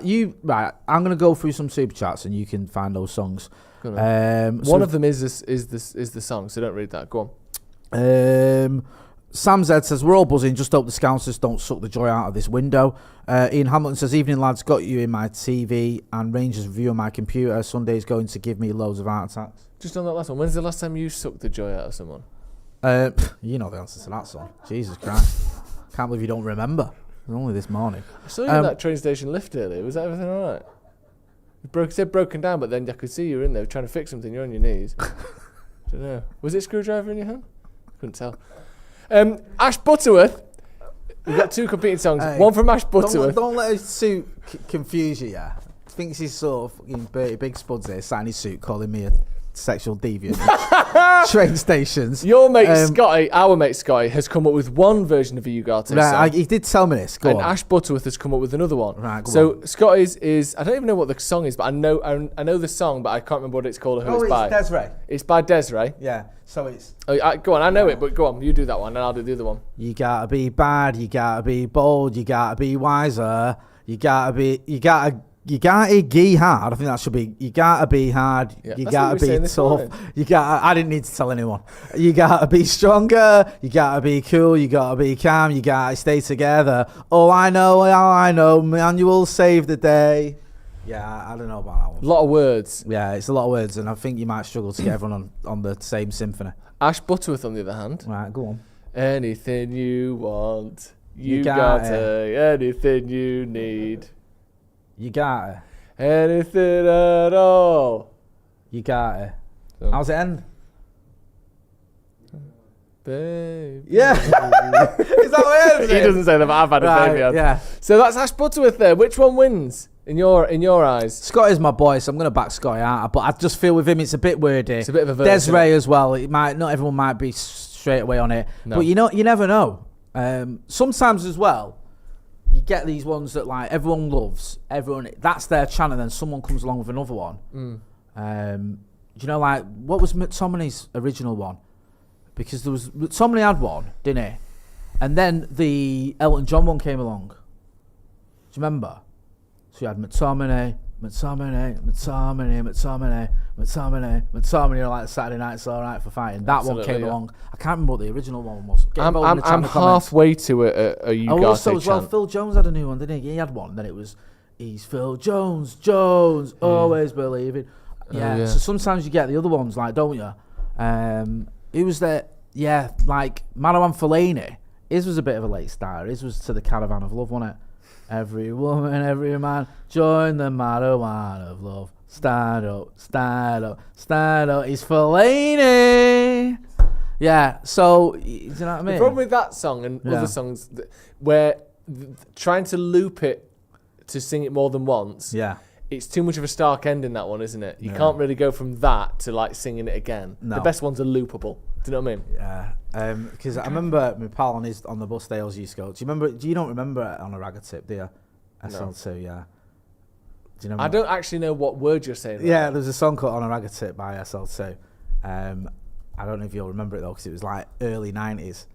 You right. I'm gonna go through some super chats and you can find those songs. One of them is the song, so don't read that. Go on. Sam Z says, we're all buzzing, just hope the Scousers don't suck the joy out of this window. Ian Hamilton says, evening lads, got you in my TV and Rangers review on my computer. Sunday's going to give me loads of heart attacks. Just on that last one, when's the last time you sucked the joy out of someone? You know the answer to that song. Jesus Christ. Can't believe you don't remember. It was only this morning. I saw you in that train station lift earlier. Was everything all right? It said broken down, but then I could see you were in there trying to fix something. You're on your knees. I don't know. Was it a screwdriver in your hand? Couldn't tell. Ash Butterworth. We've got 2 competing songs. Hey, one from Ash Butterworth. Don't let his suit confuse you, yeah? Thinks he's sort of fucking Bertie Big Spuds there, sat in his suit, calling me a sexual deviant. Train stations. Your mate Scotty, our mate Scotty, has come up with one version of a Ugarte song. He did tell me this. Go on. Ash Butterworth has come up with another one. Right, so Scotty's is, I don't even know what the song is, but I know the song, but I can't remember what it's called or who it's by. It's Desiree. It's by Desiree. Yeah, so it's... go on, I know it, but go on, you do that one and I'll do the other one. You gotta be bad, you gotta be bold, you gotta be wiser, you gotta be hard. I think that should be. You gotta be hard. Yeah, you gotta be tough. You gotta. I didn't need to tell anyone. You gotta be stronger. You gotta be cool. You gotta be calm. You gotta stay together. Oh, I know. Manuel saved the day. Yeah, I don't know about that one. A lot of words. Yeah, it's a lot of words, and I think you might struggle to get everyone on the same symphony. Ash Butterworth, on the other hand. Right, go on. Anything you want, you gotta. Anything you need. You got it. Anything at all. You got it. So. How's it end? Baby. Yeah. Is that what it ends? He doesn't say that, but I've had a baby on. Yeah. So that's Ash Butterworth there. Which one wins in your eyes? Scott is my boy, so I'm going to back Scotty out. But I just feel with him, it's a bit wordy. It's a bit of a version. Desiree as well. Not everyone might be straight away on it. No. But you never know. Sometimes as well, you get these ones that like everyone loves, that's their chant, and then someone comes along with another one. Do you know, like, what was McTominay's original one? Because McTominay had one, didn't he? And then the Elton John one came along. Do you remember? So you had McTominay, like Saturday Night's Alright for Fighting. That one came along. I can't remember what the original one was. I'm halfway to a Ugarte also as well, Phil Jones had a new one, didn't he? He had one. Then it was, he's Phil Jones, always believing. Yeah. So sometimes you get the other ones, like, don't you? Who was there? Yeah, like Manuel Fellaini. His was a bit of a late starter. His was to the Caravan of Love, wasn't it? Every woman, every man, join the Caravan of Love. Stand up. He's Fellaini. Yeah, so, do you know what I mean? The problem with that song and other songs where trying to loop it to sing it more than once, it's too much of a stark end in that one, isn't it? You can't really go from that to like singing it again. No. The best ones are loopable. Do you know what I mean? Yeah. Because I remember my pal on the bus they always used to go. Do you don't remember it on a ragger tip, do you? SL2, yeah. Do you know? I don't actually know what word you're saying. Yeah, there's a song called On a Ragger Tip by SL2. I don't know if you'll remember it though, because it was like early 90s.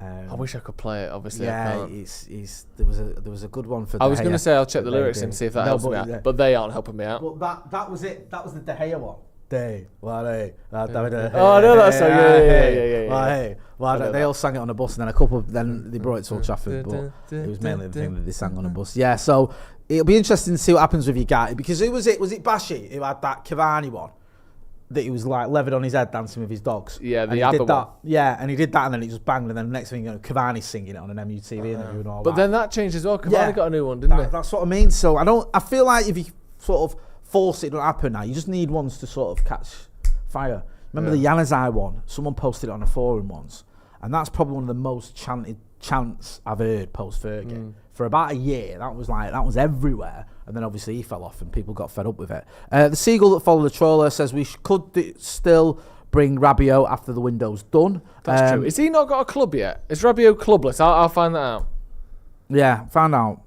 I wish I could play it. Obviously, yeah, I can't. There was a good one for. I was going to say I'll check the lyrics and see if that helps me out, but they aren't helping me out. But that was it. That was the De Gea one. Oh, I know that song. Yeah. Well, they all sang it on a bus, and then then they brought it to Old Trafford, but it was mainly the thing that they sang on a bus. Yeah, so it'll be interesting to see what happens with Ugarte, because who was it? Was it Bashi who had that Cavani one? that he was like levered on his head dancing with his dogs. Yeah, and the ABBA one. Yeah, and he did that, and then he just banged, and then the next thing, Cavani's singing it on an MUTV interview and all that. But then that changed as well. Cavani got a new one, didn't he? That's what I mean. So I feel like if you sort of force it to happen now, you just need ones to sort of catch fire. Remember the Januzaj one? Someone posted it on a forum once, and that's probably one of the most chanted chants I've heard post Fergie. For about a year, that was everywhere, and then obviously he fell off and people got fed up with it. The seagull that followed the trawler says we could still bring Rabiot after the window's done. That's true. Has he not got a club yet? Is Rabiot clubless? I'll find that out. Yeah, found out.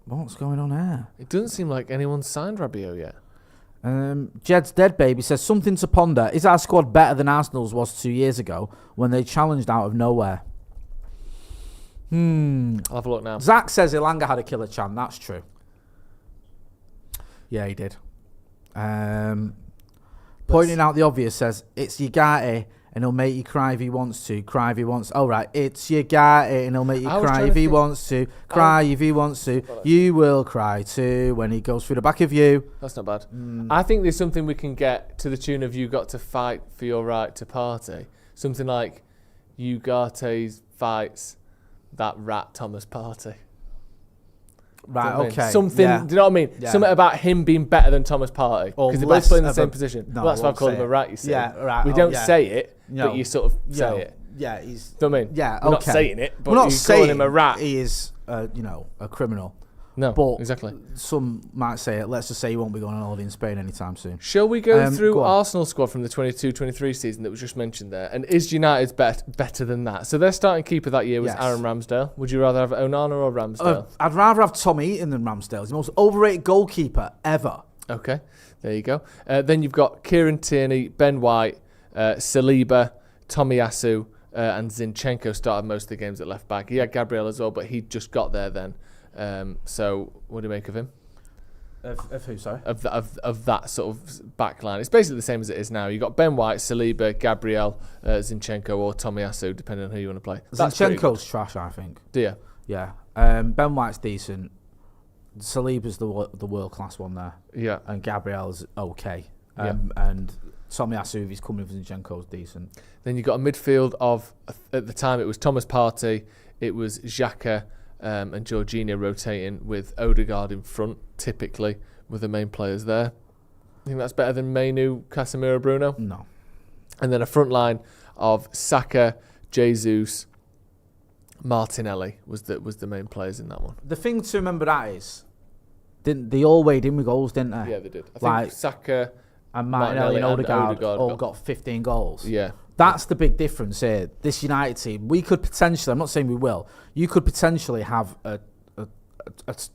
What's going on here? It doesn't seem like anyone's signed Rabiot yet. Jed's Dead Baby says something to ponder. Is our squad better than Arsenal's was 2 years ago when they challenged out of nowhere? I'll have a look now. Zach says Elanga had a killer chant. That's true. Yeah, he did. Pointing out the obvious says it's Ugarte and he'll make you cry if he wants to. Cry if he wants. Oh right, it's Ugarte and he'll make you cry if he wants to. Cry if he wants to. You will cry too when he goes through the back of you. That's not bad. I think there's something we can get to the tune of "You got to fight for your right to party." Something like Ugarte fights that rat Thomas Partey. Right, okay. Something, do you know what I mean? Yeah. Something about him being better than Thomas Partey. Because they're both playing in the same position. No, well, that's why I call him a rat, you see. Yeah, right. We don't say it, but you sort of say it. Yeah, he's... Do you know what I mean? Yeah, We're not saying it, but you're calling him a rat. He is, a criminal. No, but exactly. Some might say it. Let's just say he won't be going on holiday in Spain anytime soon. Shall we go through Arsenal's squad from the 22-23 season that was just mentioned there? And is United's better than that? So their starting keeper that year was Aaron Ramsdale. Would you rather have Onana or Ramsdale? I'd rather have Tom Eaton than Ramsdale. He's the most overrated goalkeeper ever. Okay, there you go. Then you've got Kieran Tierney, Ben White, Saliba, Tomiyasu, and Zinchenko started most of the games at left back. He had Gabriel as well, but he just got there then. So what do you make of him? Of who, sorry? Of that sort of back line. It's basically the same as it is now. You've got Ben White, Saliba, Gabriel, Zinchenko or Tomiyasu, depending on who you want to play. Zinchenko's trash, I think. Do you? Yeah. Ben White's decent. Saliba's the world-class one there. Yeah. And Gabriel's okay. And Tomiyasu, if he's coming with Zinchenko's decent. Then you've got a midfield of, at the time, it was Thomas Partey, it was Xhaka, and Jorginho rotating with Odegaard in front, typically, with the main players there. I think that's better than Mainu, Casemiro, Bruno? No. And then a front line of Saka, Jesus, Martinelli was the main players in that one. The thing to remember that is, they all weighed in with goals, didn't they? Yeah, they did. I think Saka and Martinelli and Odegaard all got 15 goals. Yeah. That's the big difference here. This United team, we could potentially, I'm not saying we will, you could potentially have a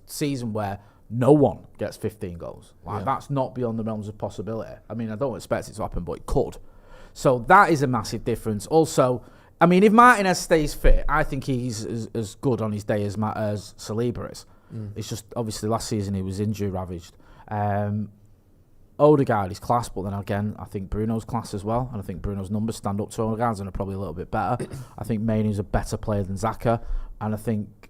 season where no one gets 15 goals. That's not beyond the realms of possibility. I mean, I don't expect it to happen, but it could. So that is a massive difference. Also, I mean, if Martinez stays fit, I think he's as good on his day as Saliba is. It's just, obviously, last season he was injury ravaged. Odegaard is class, but then again, I think Bruno's class as well, and I think Bruno's numbers stand up to Odegaard's and are probably a little bit better. I think Mainu's a better player than Xhaka, and I think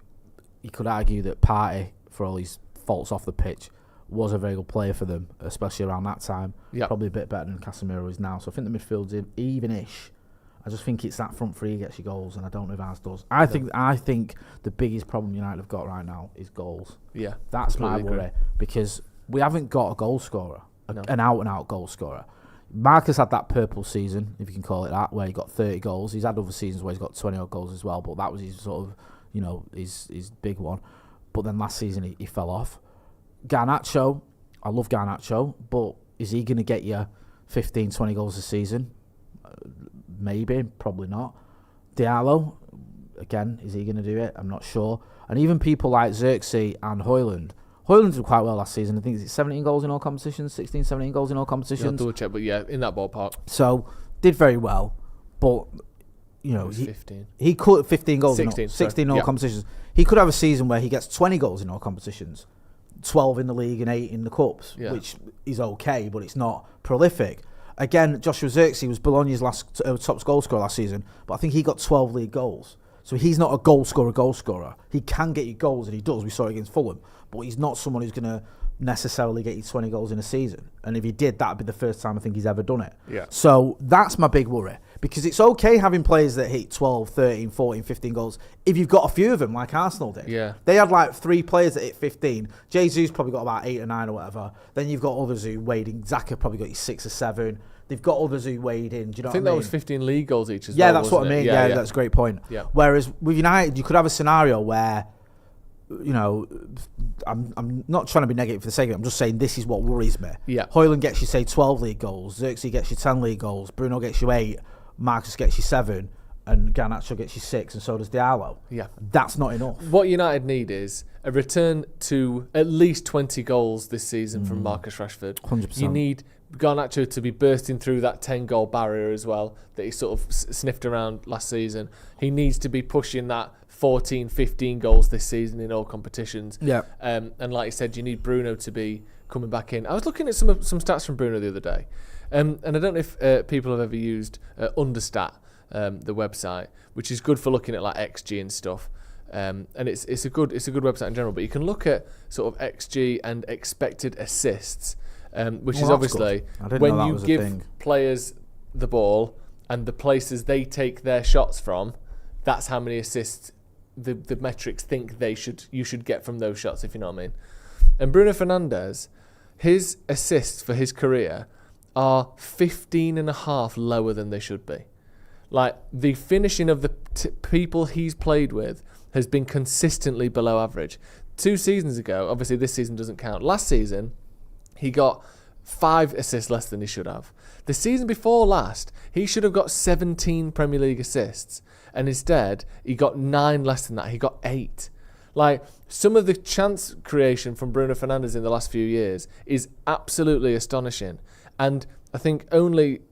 you could argue that Partey, for all his faults off the pitch, was a very good player for them, especially around that time. Yep. Probably a bit better than Casemiro is now. So I think the midfield's even-ish. I just think it's that front three gets you goals, and I don't know if ours does. I think the biggest problem United have got right now is goals. Yeah, that's my worry, because we haven't got a goal scorer. An out-and-out goal scorer. Marcus had that purple season, if you can call it that, where he got 30 goals. He's had other seasons where he's got 20-odd goals as well, but that was his sort of, his big one. But then last season he fell off. Garnacho, I love Garnacho, but is he going to get you 15, 20 goals a season? Maybe, probably not. Diallo, again, is he going to do it? I'm not sure. And even people like Xerxes and Højlund. Højlund did quite well last season. I think it's 17 goals in all competitions, 16, 17 goals in all competitions. I'll double check, but yeah, in that ballpark. So, did very well, but, he could 15 goals 16 in all competitions. He could have a season where he gets 20 goals in all competitions, 12 in the league and 8 in the cups, which is okay, but it's not prolific. Again, Joshua Xerxes was Bologna's last top goal scorer last season, but I think he got 12 league goals. So he's not a goal scorer. He can get you goals, and he does. We saw it against Fulham. But he's not someone who's going to, necessarily get you 20 goals in a season. And if he did, that'd be the first time I think he's ever done it. Yeah. So that's my big worry. Because it's okay having players that hit 12, 13, 14, 15 goals if you've got a few of them like Arsenal did. Yeah. They had like 3 players that hit 15. Jesus probably got about 8 or 9 or whatever. Then you've got others who weighed in. Zaka probably got you 6 or 7. They've got others who weighed in. Do you know what I mean? I think that was 15 league goals each as well. Yeah, that's what I mean. Yeah, that's a great point. Yeah. Whereas with United, you could have a scenario where, you know, I'm not trying to be negative for the sake of it. I'm just saying this is what worries me. Yeah. Højlund gets you, say, 12 league goals. Xerxes gets you 10 league goals. Bruno gets you 8. Marcus gets you 7. And Garnacho gets you 6. And so does Diallo. Yeah. That's not enough. What United need is a return to at least 20 goals this season from Marcus Rashford. 100%. You need Garnacho to be bursting through that 10-goal barrier as well that he sort of sniffed around last season. He needs to be pushing that 14, 15 goals this season in all competitions. Yeah. And like you said, you need Bruno to be coming back in. I was looking at some stats from Bruno the other day, and I don't know if people have ever used Understat, the website, which is good for looking at like XG and stuff. And it's a good website in general. But you can look at sort of XG and expected assists, which is obviously when you give players the ball and the places they take their shots from, that's how many assists the metrics think you should get from those shots, if you know what I mean. And Bruno Fernandes, his assists for his career are 15.5 lower than they should be. Like, the finishing of the people he's played with has been consistently below average. 2 seasons ago, obviously this season doesn't count. Last season, he got 5 assists less than he should have. The season before last, he should have got 17 Premier League assists. And instead, he got 9 less than that. He got 8. Like, some of the chance creation from Bruno Fernandes in the last few years is absolutely astonishing. And I think only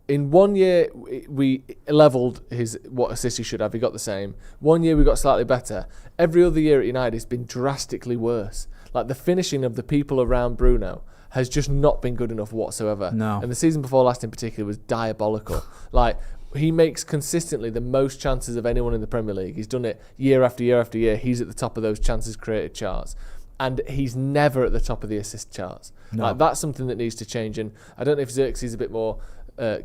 in 1 year we levelled what assists he should have. He got the same. 1 year we got slightly better. Every other year at United it's been drastically worse. Like, the finishing of the people around Bruno has just not been good enough whatsoever. No. And the season before last in particular was diabolical. Like, he makes consistently the most chances of anyone in the Premier League. He's done it year after year after year. He's at the top of those chances created charts. And he's never at the top of the assist charts. No. Like, that's something that needs to change. And I don't know if Xerxes is a bit more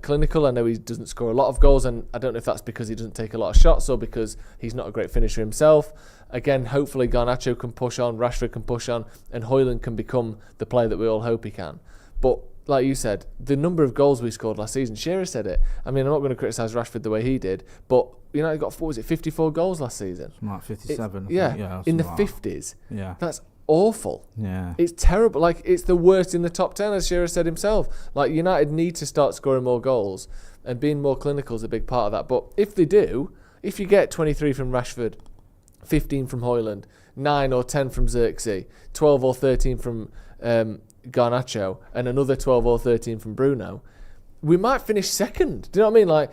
clinical. I know he doesn't score a lot of goals, and I don't know if that's because he doesn't take a lot of shots or because he's not a great finisher himself. Again, hopefully Garnacho can push on, Rashford can push on, and Højlund can become the player that we all hope he can. But like you said, the number of goals we scored last season, Shearer said it. I mean, I'm not going to criticise Rashford the way he did, but United got, 54 goals last season? Like 57. Yeah, in the 50s. Yeah. That's awful. Yeah. It's terrible. Like, it's the worst in the top 10, as Shearer said himself. Like, United need to start scoring more goals, and being more clinical is a big part of that. But if they do, if you get 23 from Rashford, 15 from Højlund, 9 or 10 from Xerxes, 12 or 13 from Garnacho, and another 12 or 13 from Bruno, we might finish second. Do you know what I mean? Like,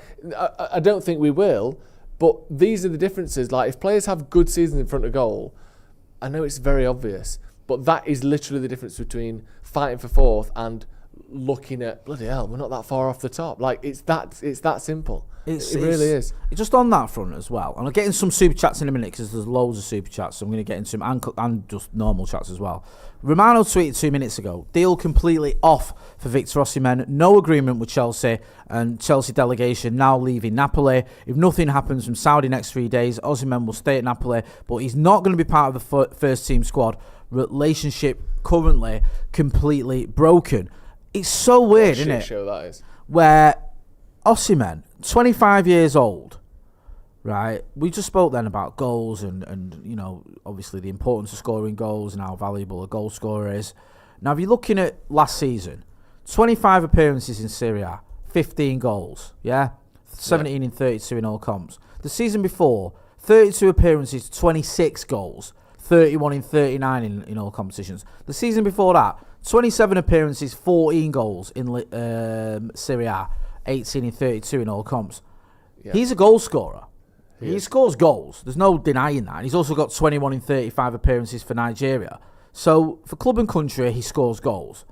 I don't think we will, but these are the differences. Like, if players have good seasons in front of goal, I know it's very obvious, but that is literally the difference between fighting for fourth and looking at, bloody hell, we're not that far off the top. Like, it's that simple. It really is. Just on that front as well, and I'll get in some super chats in a minute because there's loads of super chats, so I'm going to get into them and just normal chats as well. Romano tweeted 2 minutes ago, deal completely off for Victor Osimhen, no agreement with Chelsea, and Chelsea delegation now leaving Napoli. If nothing happens from Saudi next 3 days, Osimhen will stay at Napoli, but he's not going to be part of the first team squad. Relationship currently completely broken. It's so weird, isn't it? Show that is. Where Osimhen, 25 years old, right? We just spoke then about goals and you know, obviously the importance of scoring goals and how valuable a goal scorer is. Now, if you're looking at last season, 25 appearances in Serie A, 15 goals, yeah? 17 in 32 in all comps. The season before, 32 appearances, 26 goals, 31 in 39 in all competitions. The season before that, 27 appearances, 14 goals in Serie A, 18 in 32 in all comps. Yeah. He's a goal scorer. He scores goals. There's no denying that. And he's also got 21 in 35 appearances for Nigeria. So, for club and country, he scores goals.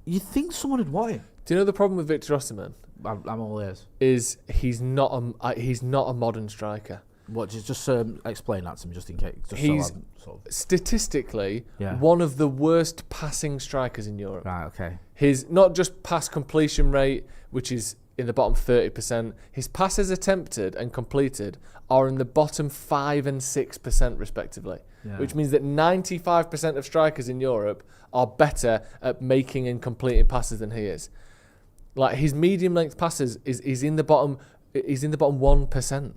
You'd think someone would want him. Do you know the problem with Victor Osimhen? I'm all ears. Is he's not a modern striker. What? Just explain that to me, just in case. Just He's so I'm sort of... statistically Yeah. one of the worst passing strikers in Europe. Right. Okay. His not just pass completion rate, which is in the bottom 30%, his passes attempted and completed are in the bottom 5 and 6% respectively, which means that 95% of strikers in Europe are better at making and completing passes than he is. Like his medium length passes is in the bottom 1%.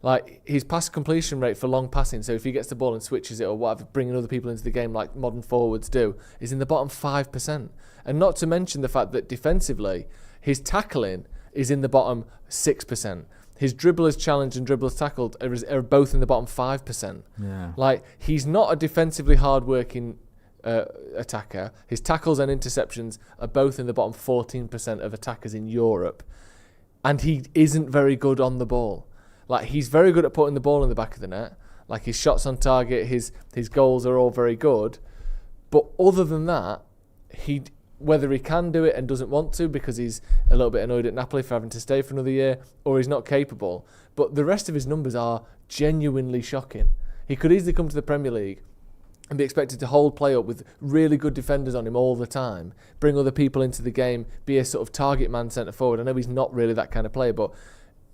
Like his pass completion rate for long passing, so if he gets the ball and switches it or whatever, bringing other people into the game like modern forwards do, is in the bottom 5%. And not to mention the fact that defensively, his tackling is in the bottom 6%. His dribblers challenged and dribblers tackled are both in the bottom 5%. Yeah. Like, he's not a defensively hard-working attacker. His tackles and interceptions are both in the bottom 14% of attackers in Europe. And he isn't very good on the ball. Like, he's very good at putting the ball in the back of the net. Like, his shots on target, his goals are all very good. But other than that, whether he can do it and doesn't want to because he's a little bit annoyed at Napoli for having to stay for another year, or he's not capable. But the rest of his numbers are genuinely shocking. He could easily come to the Premier League and be expected to hold play up with really good defenders on him all the time, bring other people into the game, be a sort of target man centre forward. I know he's not really that kind of player, but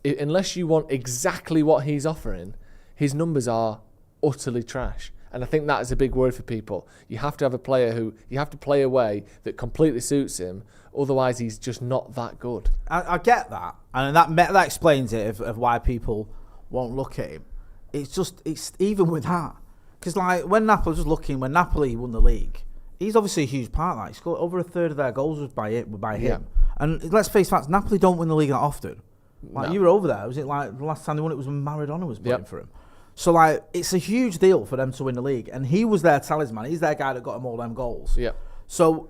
unless you want exactly what he's offering, his numbers are utterly trash. And I think that is a big worry for people. You have to have a player you have to play a way that completely suits him. Otherwise, he's just not that good. I get that. And that explains it of why people won't look at him. It's even with that. Because like when Napoli won the league, he's obviously a huge part of that. He scored over a third of their goals was by him. Yeah. And let's face facts, Napoli don't win the league that often. Like, no. You were over there. Was it like the last time they won it was when Maradona was playing for him? So, like, it's a huge deal for them to win the league. And he was their talisman. He's their guy that got them all them goals. Yeah. So,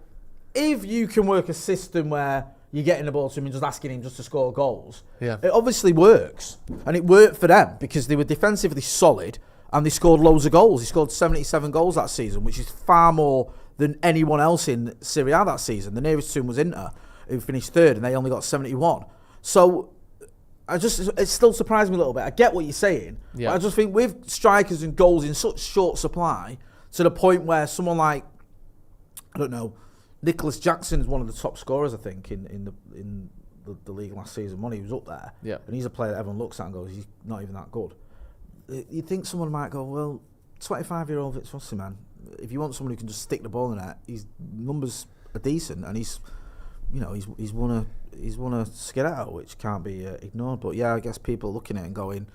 if you can work a system where you're getting the ball to him and just asking him just to score goals, it obviously works. And it worked for them because they were defensively solid and they scored loads of goals. He scored 77 goals that season, which is far more than anyone else in Serie A that season. The nearest to him was Inter, who finished third, and they only got 71. So... it still surprised me a little bit. I get what you're saying. Yeah. But I just think with strikers and goals in such short supply, to the point where someone like, I don't know, Nicholas Jackson is one of the top scorers, I think, in the league last season when he was up there. Yeah. And he's a player that everyone looks at and goes, he's not even that good. You think someone might go, well, 25-year-old Victor Osimhen, if you want someone who can just stick the ball in there, his numbers are decent and he's won a Scudetto, which can't be ignored. But yeah, I guess people are looking at it and going,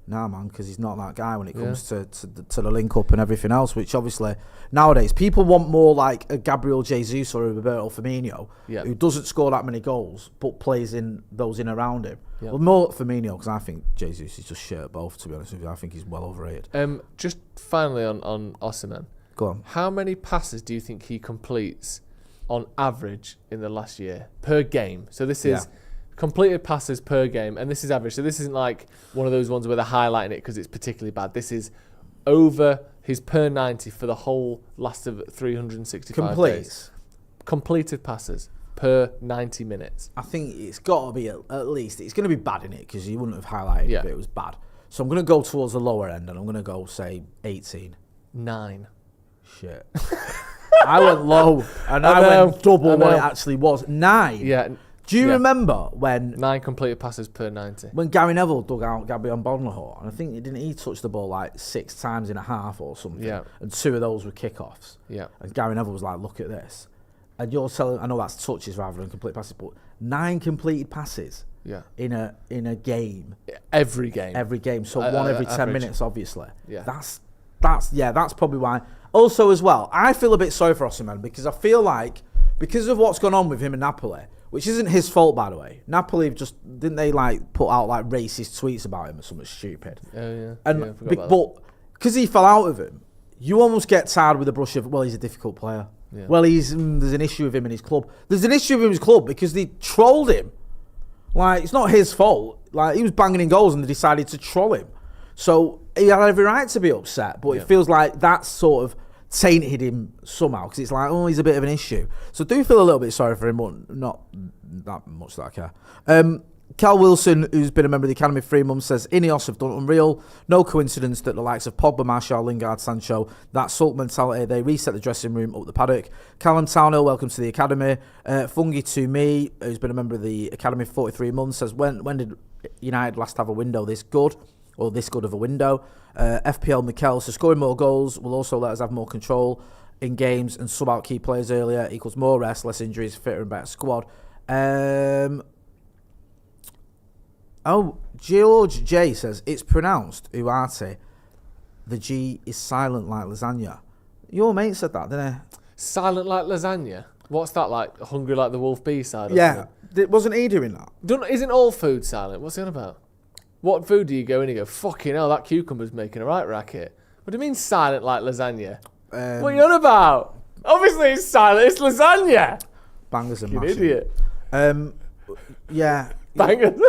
nah, man, because he's not that guy when it comes to the link up and everything else. Which obviously nowadays people want more like a Gabriel Jesus or a Roberto Firmino, who doesn't score that many goals but plays in those in around him. Yeah. Well, more Firmino because I think Jesus is just shit at both. To be honest with you, I think he's well overrated. Just finally on Osimhen, go on. How many passes do you think he completes on average in the last year per game? So this is completed passes per game, and this is average. So this isn't like one of those ones where they're highlighting it because it's particularly bad. This is over his per 90 for the whole last of 365 days. Completed passes per 90 minutes. I think it's got to be at least, it's going to be bad in it because you wouldn't have highlighted it if it was bad. So I'm going to go towards the lower end and I'm going to go, say, 18. 9. Shit. I went low, and I went double what it actually was. 9. Yeah. Do you remember when 9 completed passes per 90? When Gary Neville dug out Gabriel Bonlahor, and I think he touched the ball like 6 times in a half or something. Yeah. And 2 of those were kickoffs. Yeah. And Gary Neville was like, "Look at this." And you're telling, I know that's touches rather than complete passes, but 9 completed passes. Yeah. In a game. Every game. Every game. So one every 10 minutes, obviously. Yeah. That's probably why. Also, as well, I feel a bit sorry for Osimhen because I feel like because of what's gone on with him in Napoli, which isn't his fault, by the way. Napoli didn't they like put out like racist tweets about him or something stupid? Oh yeah. And but because he fell out of him, you almost get tired with the brush of, well, he's a difficult player. Yeah. Well, there's an issue with him in his club. There's an issue with him in his club because they trolled him. Like, it's not his fault. Like, he was banging in goals and they decided to troll him. So he had every right to be upset, but it feels like that's sort of tainted him somehow because it's like, oh, he's a bit of an issue. So I do feel a little bit sorry for him, but not that much that I care. Cal Wilson, who's been a member of the Academy for 3 months, says INEOS have done unreal. No coincidence that the likes of Pogba, Martial, Lingard, Sancho, that salt mentality, they reset the dressing room up the paddock. Callum Townhill, welcome to the Academy. Fungi to me, who's been a member of the Academy for 43 months, says when did United last have a window this good, or this good of a window? FPL Mikel, so scoring more goals will also let us have more control in games and sub out key players earlier equals more rest, less injuries, fitter and better squad. George J says it's pronounced Ugarte. The G is silent like lasagna. Your mate said that, didn't he? Silent like lasagna? What's that like? Hungry like the wolf B side? Yeah. Wasn't he doing that? Isn't all food silent? What's he on about? What food do you go in and you go, fucking hell, that cucumber's making a right racket? What do you mean silent like lasagna? What are you on about? Obviously it's silent, it's lasagna. Bangers and you mashing. Idiot. Yeah. Bangers.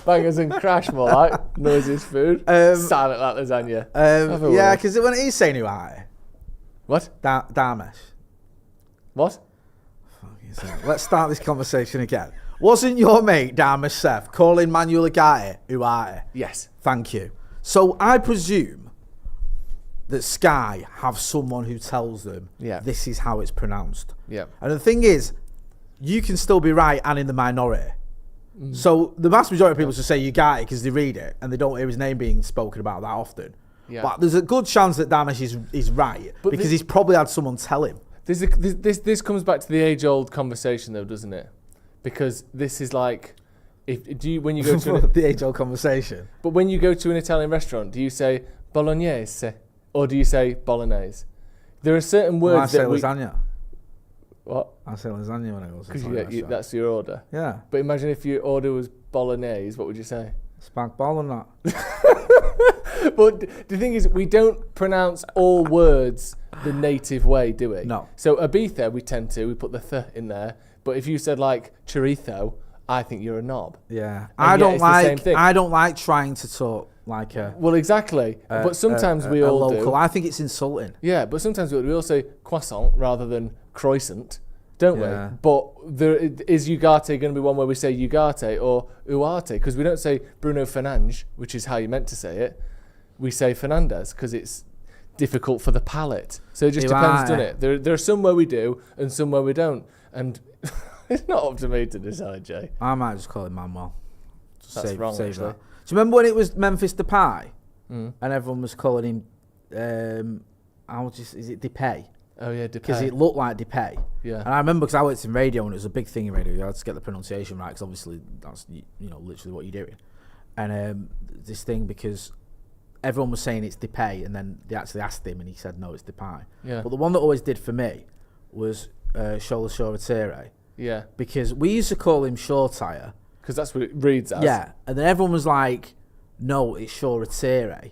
Bangers and crash more like. Noises food. Silent like lasagna. Yeah, because when he's saying Ugarte. What? Damesh. What? Let's start this conversation again. Wasn't your mate, Damesh Seth, calling Manuel Ugarte? Yes. Thank you. So I presume that Sky have someone who tells them this is how it's pronounced. Yeah. And the thing is, you can still be right and in the minority. So the vast majority of people just say Ugarte because they read it and they don't hear his name being spoken about that often. Yeah. But there's a good chance that Damesh is right because he's probably had someone tell him. This comes back to the age-old conversation, though, doesn't it? Because this is like, when you go to the age-old conversation. But when you go to an Italian restaurant, do you say bolognese or do you say bolognese? There are certain words that lasagna. What? I say lasagna when I go to a restaurant. That's your order. Yeah. But imagine if your order was bolognese, what would you say? Spag bol or not? But the thing is, we don't pronounce all words the native way, do we? No. So Ibiza, we put the th in there. But if you said like chorizo, I think you're a knob. Yeah. And I don't like trying to talk like a. Well, exactly. But sometimes we all local. do. I think it's insulting. Yeah, but sometimes we all say croissant rather than croissant, don't we? But is Ugarte going to be one where we say Ugarte or Uarte? Because we don't say Bruno Fernandes, which is how you meant to say it. We say Fernandez because it's difficult for the palate. So it just depends, doesn't it? There are some where we do and some where we don't. And it's not up to me to decide, Jay. I might just call him Manuel. That's wrong, actually. That. Do you remember when it was Memphis Depay? And everyone was calling him, is it Depay? Oh, yeah, Depay. Because it looked like Depay. Yeah. And I remember because I worked in radio and it was a big thing in radio. You had to get the pronunciation right because obviously that's literally what you're doing. And this thing because everyone was saying it's Depay and then they actually asked him and he said no, it's Depay. Yeah. But the one that always did for me was Shola Shoretire. Yeah. Because we used to call him Shore Tire. Because that's what it reads as. Yeah. And then everyone was like, no, it's Shoretire.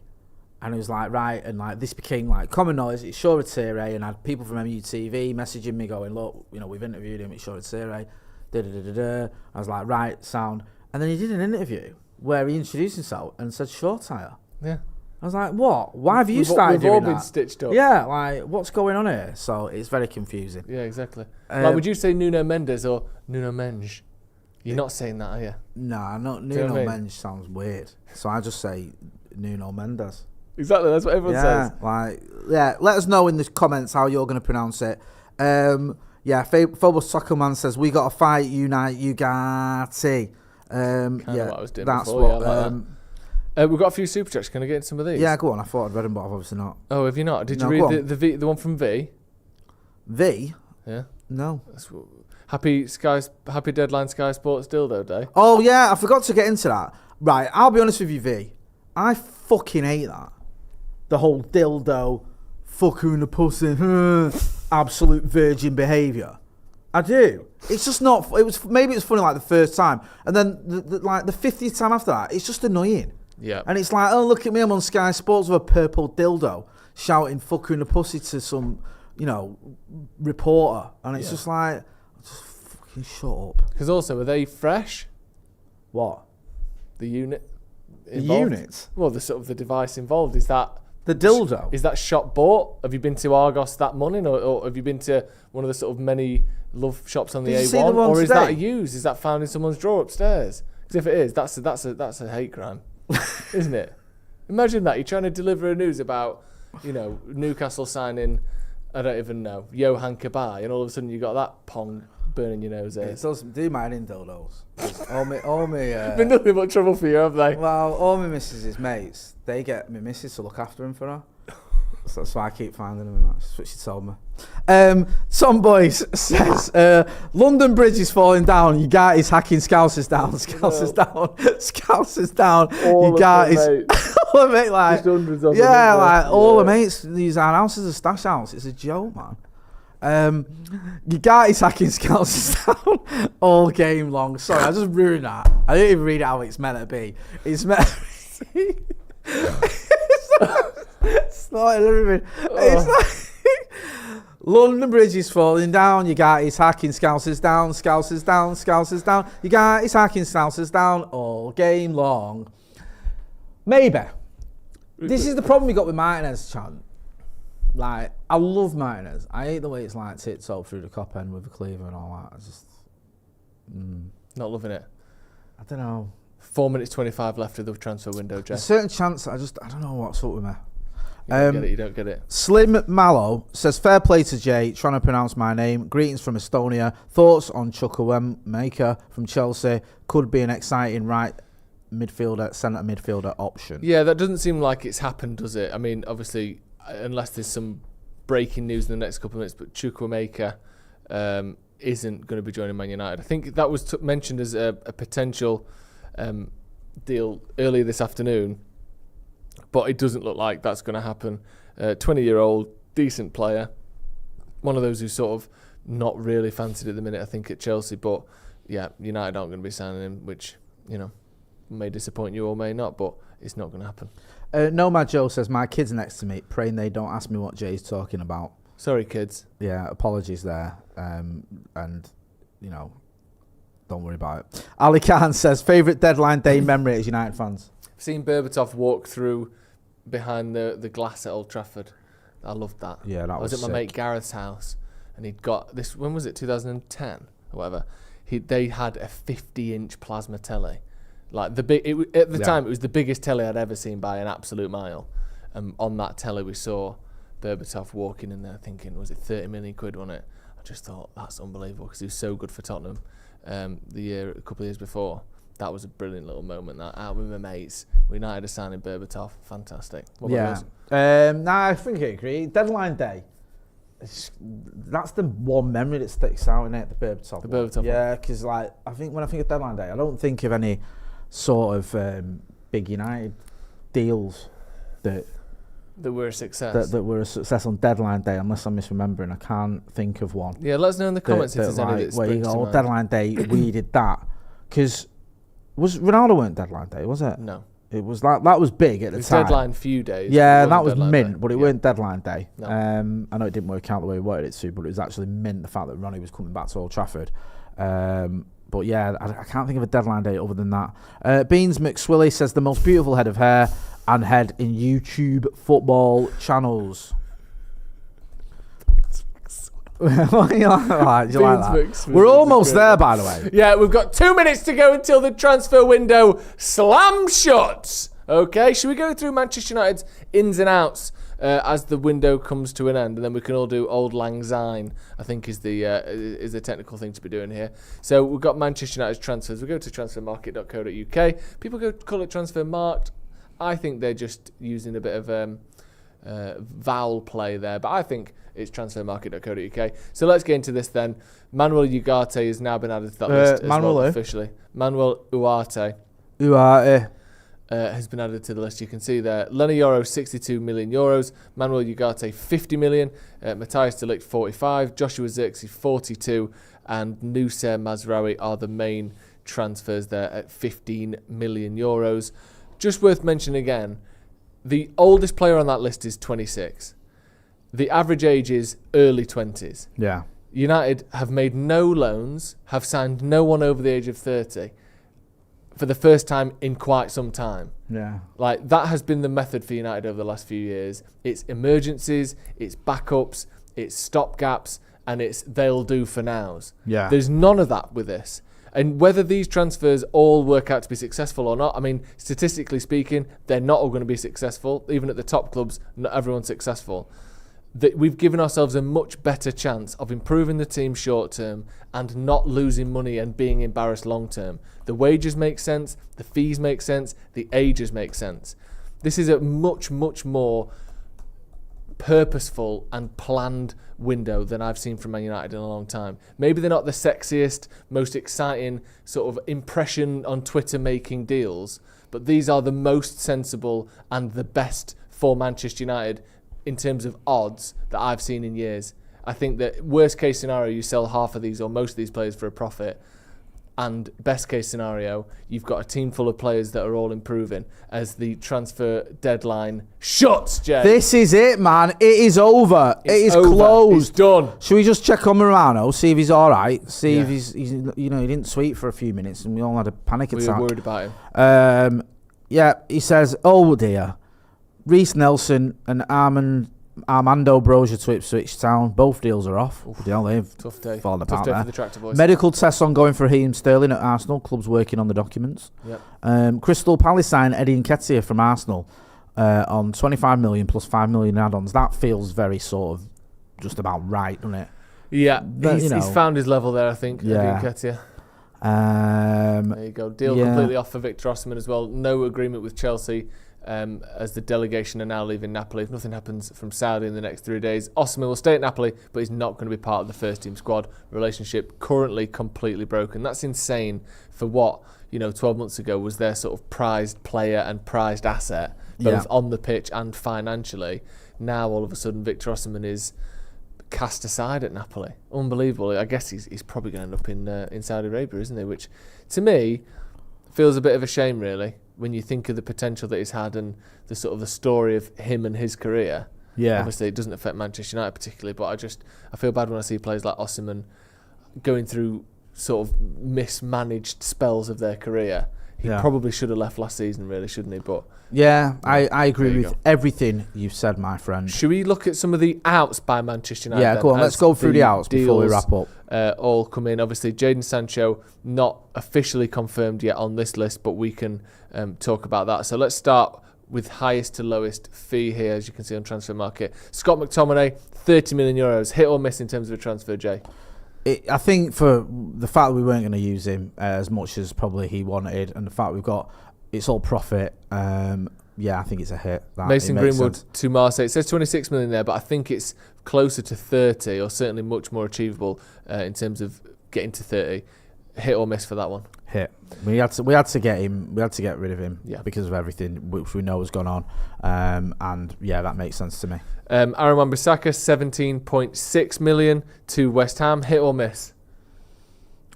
And it was like, right, and like this became like common knowledge, it's Shoretire, and I had people from MUTV messaging me going, look, we've interviewed him, it's Shoretire, I was like, right, sound. And then he did an interview where he introduced himself and said Shore Tire. Yeah. I was like, what? Why have you started doing that? We've all been stitched up. Yeah, like, what's going on here? So it's very confusing. Yeah, exactly. Like, would you say Nuno Mendes or Nuno Menge? You're not saying that, are you? Nah, Nuno Menge sounds weird. So I just say Nuno Mendes. Exactly, that's what everyone says. Let us know in the comments how you're going to pronounce it. Phobos Soccerman says, we got to fight, unite, Ugarte. What I was doing that's before, what... we've got a few super chats. Can I get into some of these? Yeah, go on. I thought I'd read them, but I've obviously not. Oh, have you not? Did you read the one from V? V? Yeah. No. Happy deadline Sky Sports dildo day. Oh yeah, I forgot to get into that. Right, I'll be honest with you, V. I fucking hate that. The whole dildo, fucking the pussy, absolute virgin behaviour. I do. It's just not. Maybe it's funny like the first time, and then the 50th time after that, it's just annoying. Yeah. And it's like, oh look at me, I'm on Sky Sports with a purple dildo, shouting "fucking the pussy" to some, reporter, and it's just like, just fucking shut up. Because also, are they fresh? What? The unit. The unit? Well, the sort of the device involved, is that The dildo. Is that shop bought? Have you been to Argos that morning, or have you been to one of the sort of many love shops on the Did you see the A1, one or is today? that used? Is that found in someone's drawer upstairs? Because if it is, that's a hate crime, isn't it? Imagine that you're trying to deliver a news about, Newcastle signing, I don't even know, Johan Kabay, and all of a sudden you got that pong burning your nose there. It doesn't do mine in dildos. all me. Been nothing but trouble for you, have they? Well, all my missus' mates, they get my missus to look after him for her. So that's why I keep finding him, and that's what she told me. Some boys says, London Bridge is falling down. Ugarte is hacking Scousers down. Scousers down. Scousers down. Ugarte's all the mates, like, yeah, like all the mates use our house as a stash house. It's a joke, man. Ugarte's hacking Scousers down all game long. Sorry, I just ruined that. I didn't even read it how it's meant to be. It's meant to be. It's not living. It's like London Bridge is falling down. Ugarte's hacking Scousers down. Scousers down. Scousers down. Ugarte's hacking Scousers down all game long. Maybe. This is the problem we got with Martinez chant. Like, I love Martinez. I hate the way it's like tiptoed through the cop end with the cleaver and all that. I just Not loving it. I don't know. 4 minutes 25 left of the transfer window, Jeff. There's certain chants I don't know what's up with me. You don't get it. Slim Mallow says, fair play to Jay, trying to pronounce my name. Greetings from Estonia. Thoughts on Chukwuemeka from Chelsea? Could be an exciting right midfielder, centre midfielder option. Yeah, that doesn't seem like it's happened, does it? I mean, obviously, unless there's some breaking news in the next couple of minutes, but Chukwuemeka isn't going to be joining Man United. I think that was mentioned as a potential deal earlier this afternoon, but it doesn't look like that's going to happen. 20-year-old, decent player, one of those who's sort of not really fancied at the minute, I think, at Chelsea. But yeah, United aren't going to be signing him, which may disappoint you or may not, but it's not going to happen. Nomad Joe says, my kid's next to me, praying they don't ask me what Jay's talking about. Sorry, kids. Yeah, apologies there. And, don't worry about it. Ali Khan says, favourite deadline day memory as United fans? I've seen Berbatov walk through behind the glass at Old Trafford. I loved that. Yeah, that was I was at my mate Gareth's house, and he'd got this, when was it, 2010 or whatever? They had a 50-inch plasma telly. Like at the time, it was the biggest telly I'd ever seen by an absolute mile. And on that telly, we saw Berbatov walking in there thinking, was it 30 million quid, wasn't it? I just thought, that's unbelievable, because he was so good for Tottenham a couple of years before. That was a brilliant little moment. That out with my mates, United are signing Berbatov. Fantastic. What about yours? I think I agree. Deadline day. That's the one memory that sticks out in it, the Berbatov. The Berbatov. Yeah, because I think when I think of deadline day, I don't think of any sort of big United deals that were a success. That were a success on deadline day, unless I'm misremembering. I can't think of one. Yeah, let us know in the comments if there's any that springs to mind. Deadline day, we did that. Because Ronaldo weren't deadline day, was it? No. It was that was big at the time. Deadline few days. Yeah, that was mint, day. but it weren't deadline day. No. I know it didn't work out the way we wanted it to, but it was actually mint, the fact that Ronnie was coming back to Old Trafford. But yeah, I can't think of a deadline day other than that. Beans McSwilly says, the most beautiful head of hair and head in YouTube football channels. What do you like that? We're almost there, by the way. Yeah, we've got 2 minutes to go until the transfer window slam shuts. Okay, should we go through Manchester United's ins and outs as the window comes to an end, and then we can all do Old Lang Syne, I think is the technical thing to be doing here. So we've got Manchester United's transfers. We go to transfermarket.co.uk. People call it Transfermarkt. I think they're just using a bit of vowel play there, but I think it's transfermarket.co.uk. So let's get into this then. Manuel Ugarte has now been added to that list as well officially. Manuel Ugarte. Has been added to the list. You can see there, Lenny Yoro, 62 million euros. Manuel Ugarte, 50 million. Matthias de Ligt, 45. Joshua Zirkzee, 42. And Noussair Mazraoui are the main transfers there at 15 million euros. Just worth mentioning again, the oldest player on that list is 26. The average age is early 20s. Yeah. United have made no loans, have signed no one over the age of 30. for the first time in quite some time. Yeah. Like, that has been the method for United over the last few years. It's emergencies, it's backups, it's stopgaps, and it's they'll do for nows. Yeah. There's none of that with this. And whether these transfers all work out to be successful or not, I mean, statistically speaking, they're not all going to be successful. Even at the top clubs, not everyone's successful. That we've given ourselves a much better chance of improving the team short term and not losing money and being embarrassed long term. The wages make sense, the fees make sense, the ages make sense. This is a much, much more purposeful and planned window than I've seen from Man United in a long time. Maybe they're not the sexiest, most exciting sort of impression on Twitter making deals, but these are the most sensible and the best for Manchester United in terms of odds that I've seen in years. I think that worst case scenario, you sell half of these or most of these players for a profit. And best case scenario, you've got a team full of players that are all improving as the transfer deadline shuts, Jay. This is it, man. It is over. It is over. closed. It's done. Should we just check on Morano, see if he's all right? See if he's he didn't tweet for a few minutes and we all had a panic attack. We were worried about him. Yeah, he says, oh dear. Reece Nelson and Armando Broja to Ipswich Town. Both deals are off. They've Tough day. fallen apart Tough day there. for the tractor boys. Medical tests ongoing for Raheem Sterling at Arsenal. Club's working on the documents. Yep. Crystal Palace signed Eddie Nketiah from Arsenal on 25 million plus 5 million add-ons. That feels very sort of just about right, doesn't it? Yeah, But, he's found his level there, I think. Yeah. Eddie Nketiah. There you go. Deal completely off for Victor Osimhen as well. No agreement with Chelsea. As the delegation are now leaving Napoli. If nothing happens from Saudi in the next 3 days, Osimhen will stay at Napoli, but he's not going to be part of the first team squad. Relationship currently completely broken. That's insane for what, 12 months ago was their sort of prized player and prized asset, both on the pitch and financially. Now, all of a sudden, Victor Osimhen is cast aside at Napoli. Unbelievable. I guess he's probably going to end up in Saudi Arabia, isn't he? Which, to me, feels a bit of a shame, really, when you think of the potential that he's had and the sort of the story of him and his career. Yeah. Obviously, it doesn't affect Manchester United particularly, but I feel bad when I see players like Osimhen going through sort of mismanaged spells of their career. He probably should have left last season, really, shouldn't he? But yeah, I agree with everything you've said, my friend. Should we look at some of the outs by Manchester United? Yeah, go on. Let's go through the outs before we wrap up. All come in. Obviously, Jadon Sancho not officially confirmed yet on this list, but we can talk about that. So let's start with highest to lowest fee here, as you can see on Transfer Market. Scott McTominay, 30 million euros. Hit or miss in terms of a transfer, Jay? I think for the fact that we weren't going to use him as much as probably he wanted, and the fact we've got it's all profit. I think it's a hit. Mason Greenwood to Marseille. It says 26 million there, but I think it's closer to 30, or certainly much more achievable in terms of getting to 30. Hit or miss for that one? Hit. We had to get him. We had to get rid of him because of everything which we know has gone on. That makes sense to me. Aaron Wan-Bissaka, 17.6 million to West Ham. Hit or miss?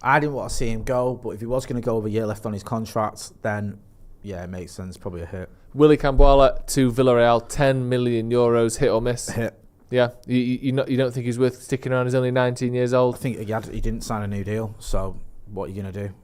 I didn't want to see him go, but if he was going to go with a year left on his contract, then it makes sense. Probably a hit. Willy Cambuala to Villarreal, 10 million euros. Hit or miss? Hit. Yeah, you don't think he's worth sticking around? He's only 19 years old. I think he didn't sign a new deal. So what are you going to do?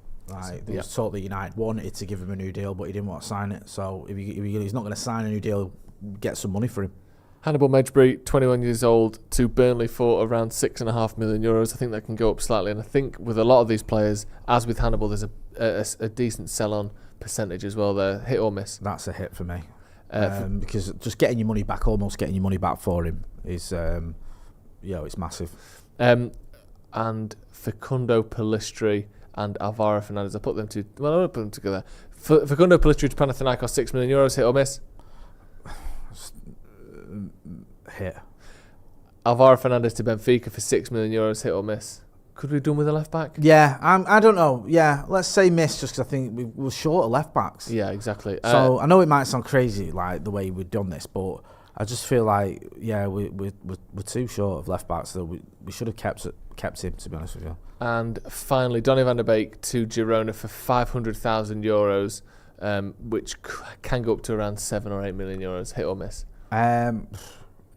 There was talk that United wanted to give him a new deal, but he didn't want to sign it. So if he's not going to sign a new deal, get some money for him. Hannibal Mejbri, 21 years old, to Burnley for around 6.5 million euros. I think that can go up slightly. And I think with a lot of these players, as with Hannibal, there's a decent sell-on percentage as well there. Hit or miss? That's a hit for me. Because just getting your money back, almost getting your money back for him is, it's massive. And Facundo Pellistri and Alvaro Fernandez, I won't put them together. Facundo Pellistri to Panathinaikos, 6 million euros. Hit or miss? Hit. Alvaro Fernandez to Benfica for 6 million euros. Hit or miss? Could we have done with a left back? Yeah, I don't know. Yeah, let's say miss, just because I think we were short of left backs. Yeah, exactly. So I know it might sound crazy, like the way we've done this, but I just feel like we're too short of left backs. So we should have kept him, to be honest with you. And finally, Donny van der Beek to Girona for 500,000 euros, which can go up to around 7 or 8 million euros. Hit or miss?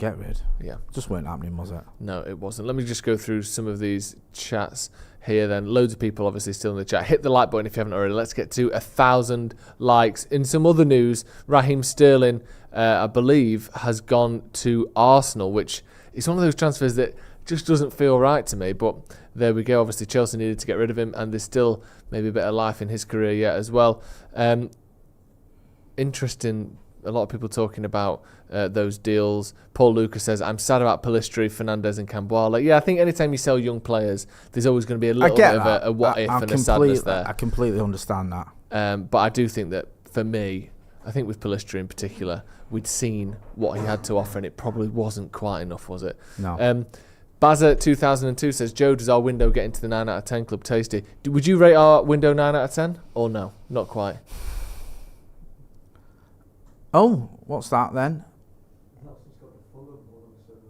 Get rid. Yeah. Just weren't happening, was it? No, it wasn't. Let me just go through some of these chats here then. Loads of people obviously still in the chat. Hit the like button if you haven't already. Let's get to 1,000 likes. In some other news, Raheem Sterling, I believe, has gone to Arsenal, which is one of those transfers that just doesn't feel right to me. But there we go. Obviously, Chelsea needed to get rid of him, and there's still maybe a bit of life in his career yet as well. Interesting. A lot of people talking about those deals. Paul Lucas says, I'm sad about Pellistri, Fernandes and Camboire. Yeah, I think anytime you sell young players, there's always going to be a little bit of a what if and a sadness there. I completely understand that. But I do think that, for me, I think with Pellistri in particular, we'd seen what he had to offer and it probably wasn't quite enough, was it? No. Bazza 2002 says, Joe, does our window get into the 9 out of 10 club tasty? Would you rate our window 9 out of 10? Or no? Not quite. Oh, what's that then?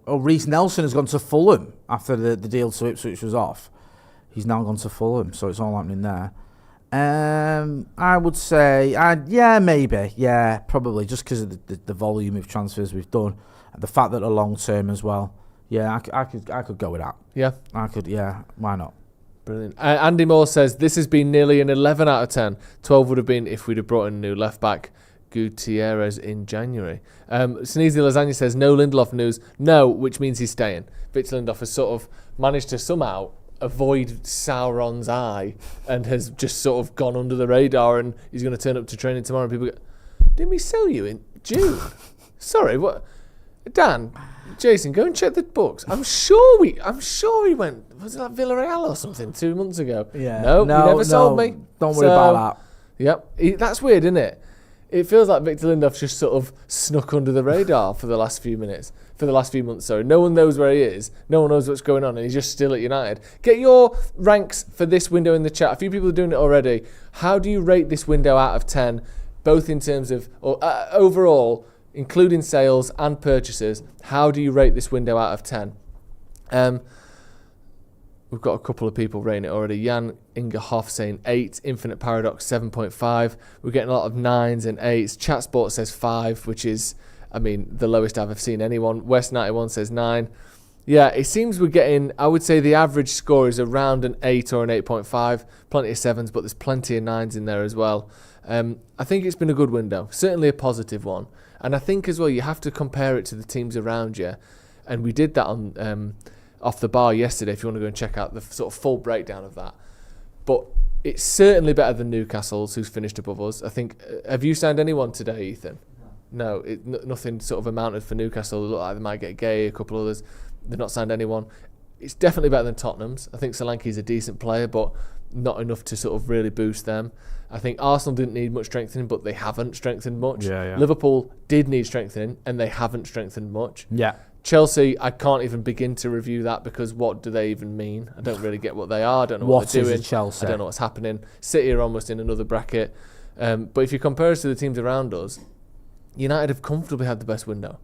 Oh, Reece Nelson has gone to Fulham after the deal to Ipswich was off. He's now gone to Fulham, so it's all happening there. I would say, yeah, maybe. Yeah, probably, just because of the volume of transfers we've done. And the fact that they're long-term as well. Yeah, I could go with that. Yeah? I could, yeah. Why not? Brilliant. Andy Moore says, this has been nearly an 11 out of 10. 12 would have been if we'd have brought in a new left-back. Gutierrez in January. Sneezy Lasagna says, no Lindelof news. No, which means he's staying. Victor Lindelof has sort of managed to somehow avoid Sauron's eye and has just sort of gone under the radar, and he's going to turn up to training tomorrow and people go, didn't we sell you in June? Sorry, what? Dan, Jason, go and check the books. I'm sure he went, was it like Villarreal or something 2 months ago? Yeah. No, he never sold me. Don't worry about that. Yep. That's weird, isn't it? It feels like Victor Lindelof's just sort of snuck under the radar for the last few months. Sorry, no one knows where he is. No one knows what's going on, and he's just still at United. Get your ranks for this window in the chat. A few people are doing it already. How do you rate this window out of 10, both in terms of overall, including sales and purchases? How do you rate this window out of 10? We've got a couple of people rating it already. Jan Ingerhoff saying 8. Infinite Paradox 7.5. We're getting a lot of 9s and 8s. Chatsport says 5, which is, the lowest I've ever seen anyone. West 91 says 9. Yeah, it seems we're getting, I would say the average score is around an 8 or an 8.5. Plenty of 7s, but there's plenty of 9s in there as well. I think it's been a good window. Certainly a positive one. And I think as well, you have to compare it to the teams around you. And we did that on... off the bar yesterday, if you want to go and check out the sort of full breakdown of that. But it's certainly better than Newcastle's, who's finished above us. I think, have you signed anyone today, Ethan? No, nothing sort of amounted for Newcastle. They look like they might get Gay, a couple others. They've not signed anyone. It's definitely better than Tottenham's. I think Solanke's a decent player, but not enough to sort of really boost them. I think Arsenal didn't need much strengthening, but they haven't strengthened much. Yeah. Liverpool did need strengthening, and they haven't strengthened much. Yeah. Chelsea, I can't even begin to review that because what do they even mean? I don't really get what they are. I don't know what they're doing. Chelsea? I don't know what's happening. City are almost in another bracket. But if you compare us to the teams around us, United have comfortably had the best window.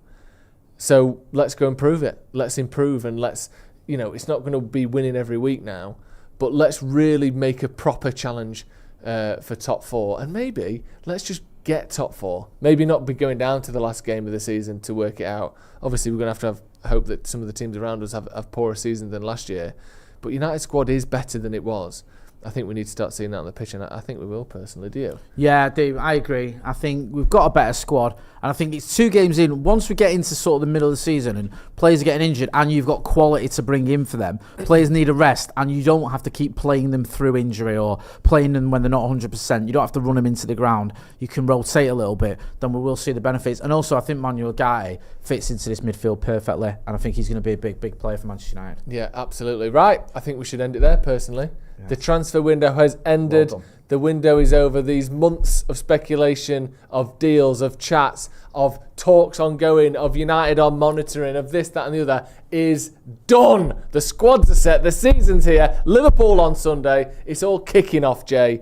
So let's go and prove it. Let's improve and let's, it's not going to be winning every week now, but let's really make a proper challenge for top 4. And maybe let's just get top 4. Maybe not be going down to the last game of the season to work it out. Obviously, we're going to have hope that some of the teams around us have poorer season than last year. But United's squad is better than it was. I think we need to start seeing that on the pitch, and I think we will, personally. Do you? Yeah, I do. I agree. I think we've got a better squad, and I think it's 2 games in. Once we get into sort of the middle of the season and players are getting injured and you've got quality to bring in for them, players need a rest, and you don't have to keep playing them through injury or playing them when they're not 100%. You don't have to run them into the ground. You can rotate a little bit. Then we will see the benefits. And also, I think Manuel Ugarte fits into this midfield perfectly, and I think he's going to be a big player for Manchester United. Yeah, absolutely. Right. I think we should end it there, personally. Yeah. The transfer window has ended. Well, the window is over. These months of speculation, of deals, of chats, of talks ongoing, of United on monitoring, of this, that and the other is done. The squads are set. The season's here. Liverpool on Sunday. It's all kicking off, Jay.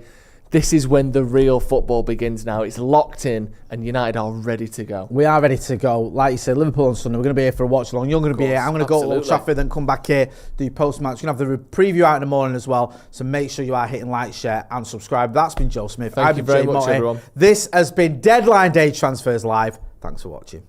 This is when the real football begins now. It's locked in and United are ready to go. We are ready to go. Like you said, Liverpool on Sunday. We're going to be here for a watch along. You're going to be here. I'm going to go to Old Trafford and come back here, do post-match. We're going to have the preview out in the morning as well. So make sure you are hitting like, share and subscribe. That's been Joe Smith. Thank you very much, everyone. This has been Deadline Day Transfers Live. Thanks for watching.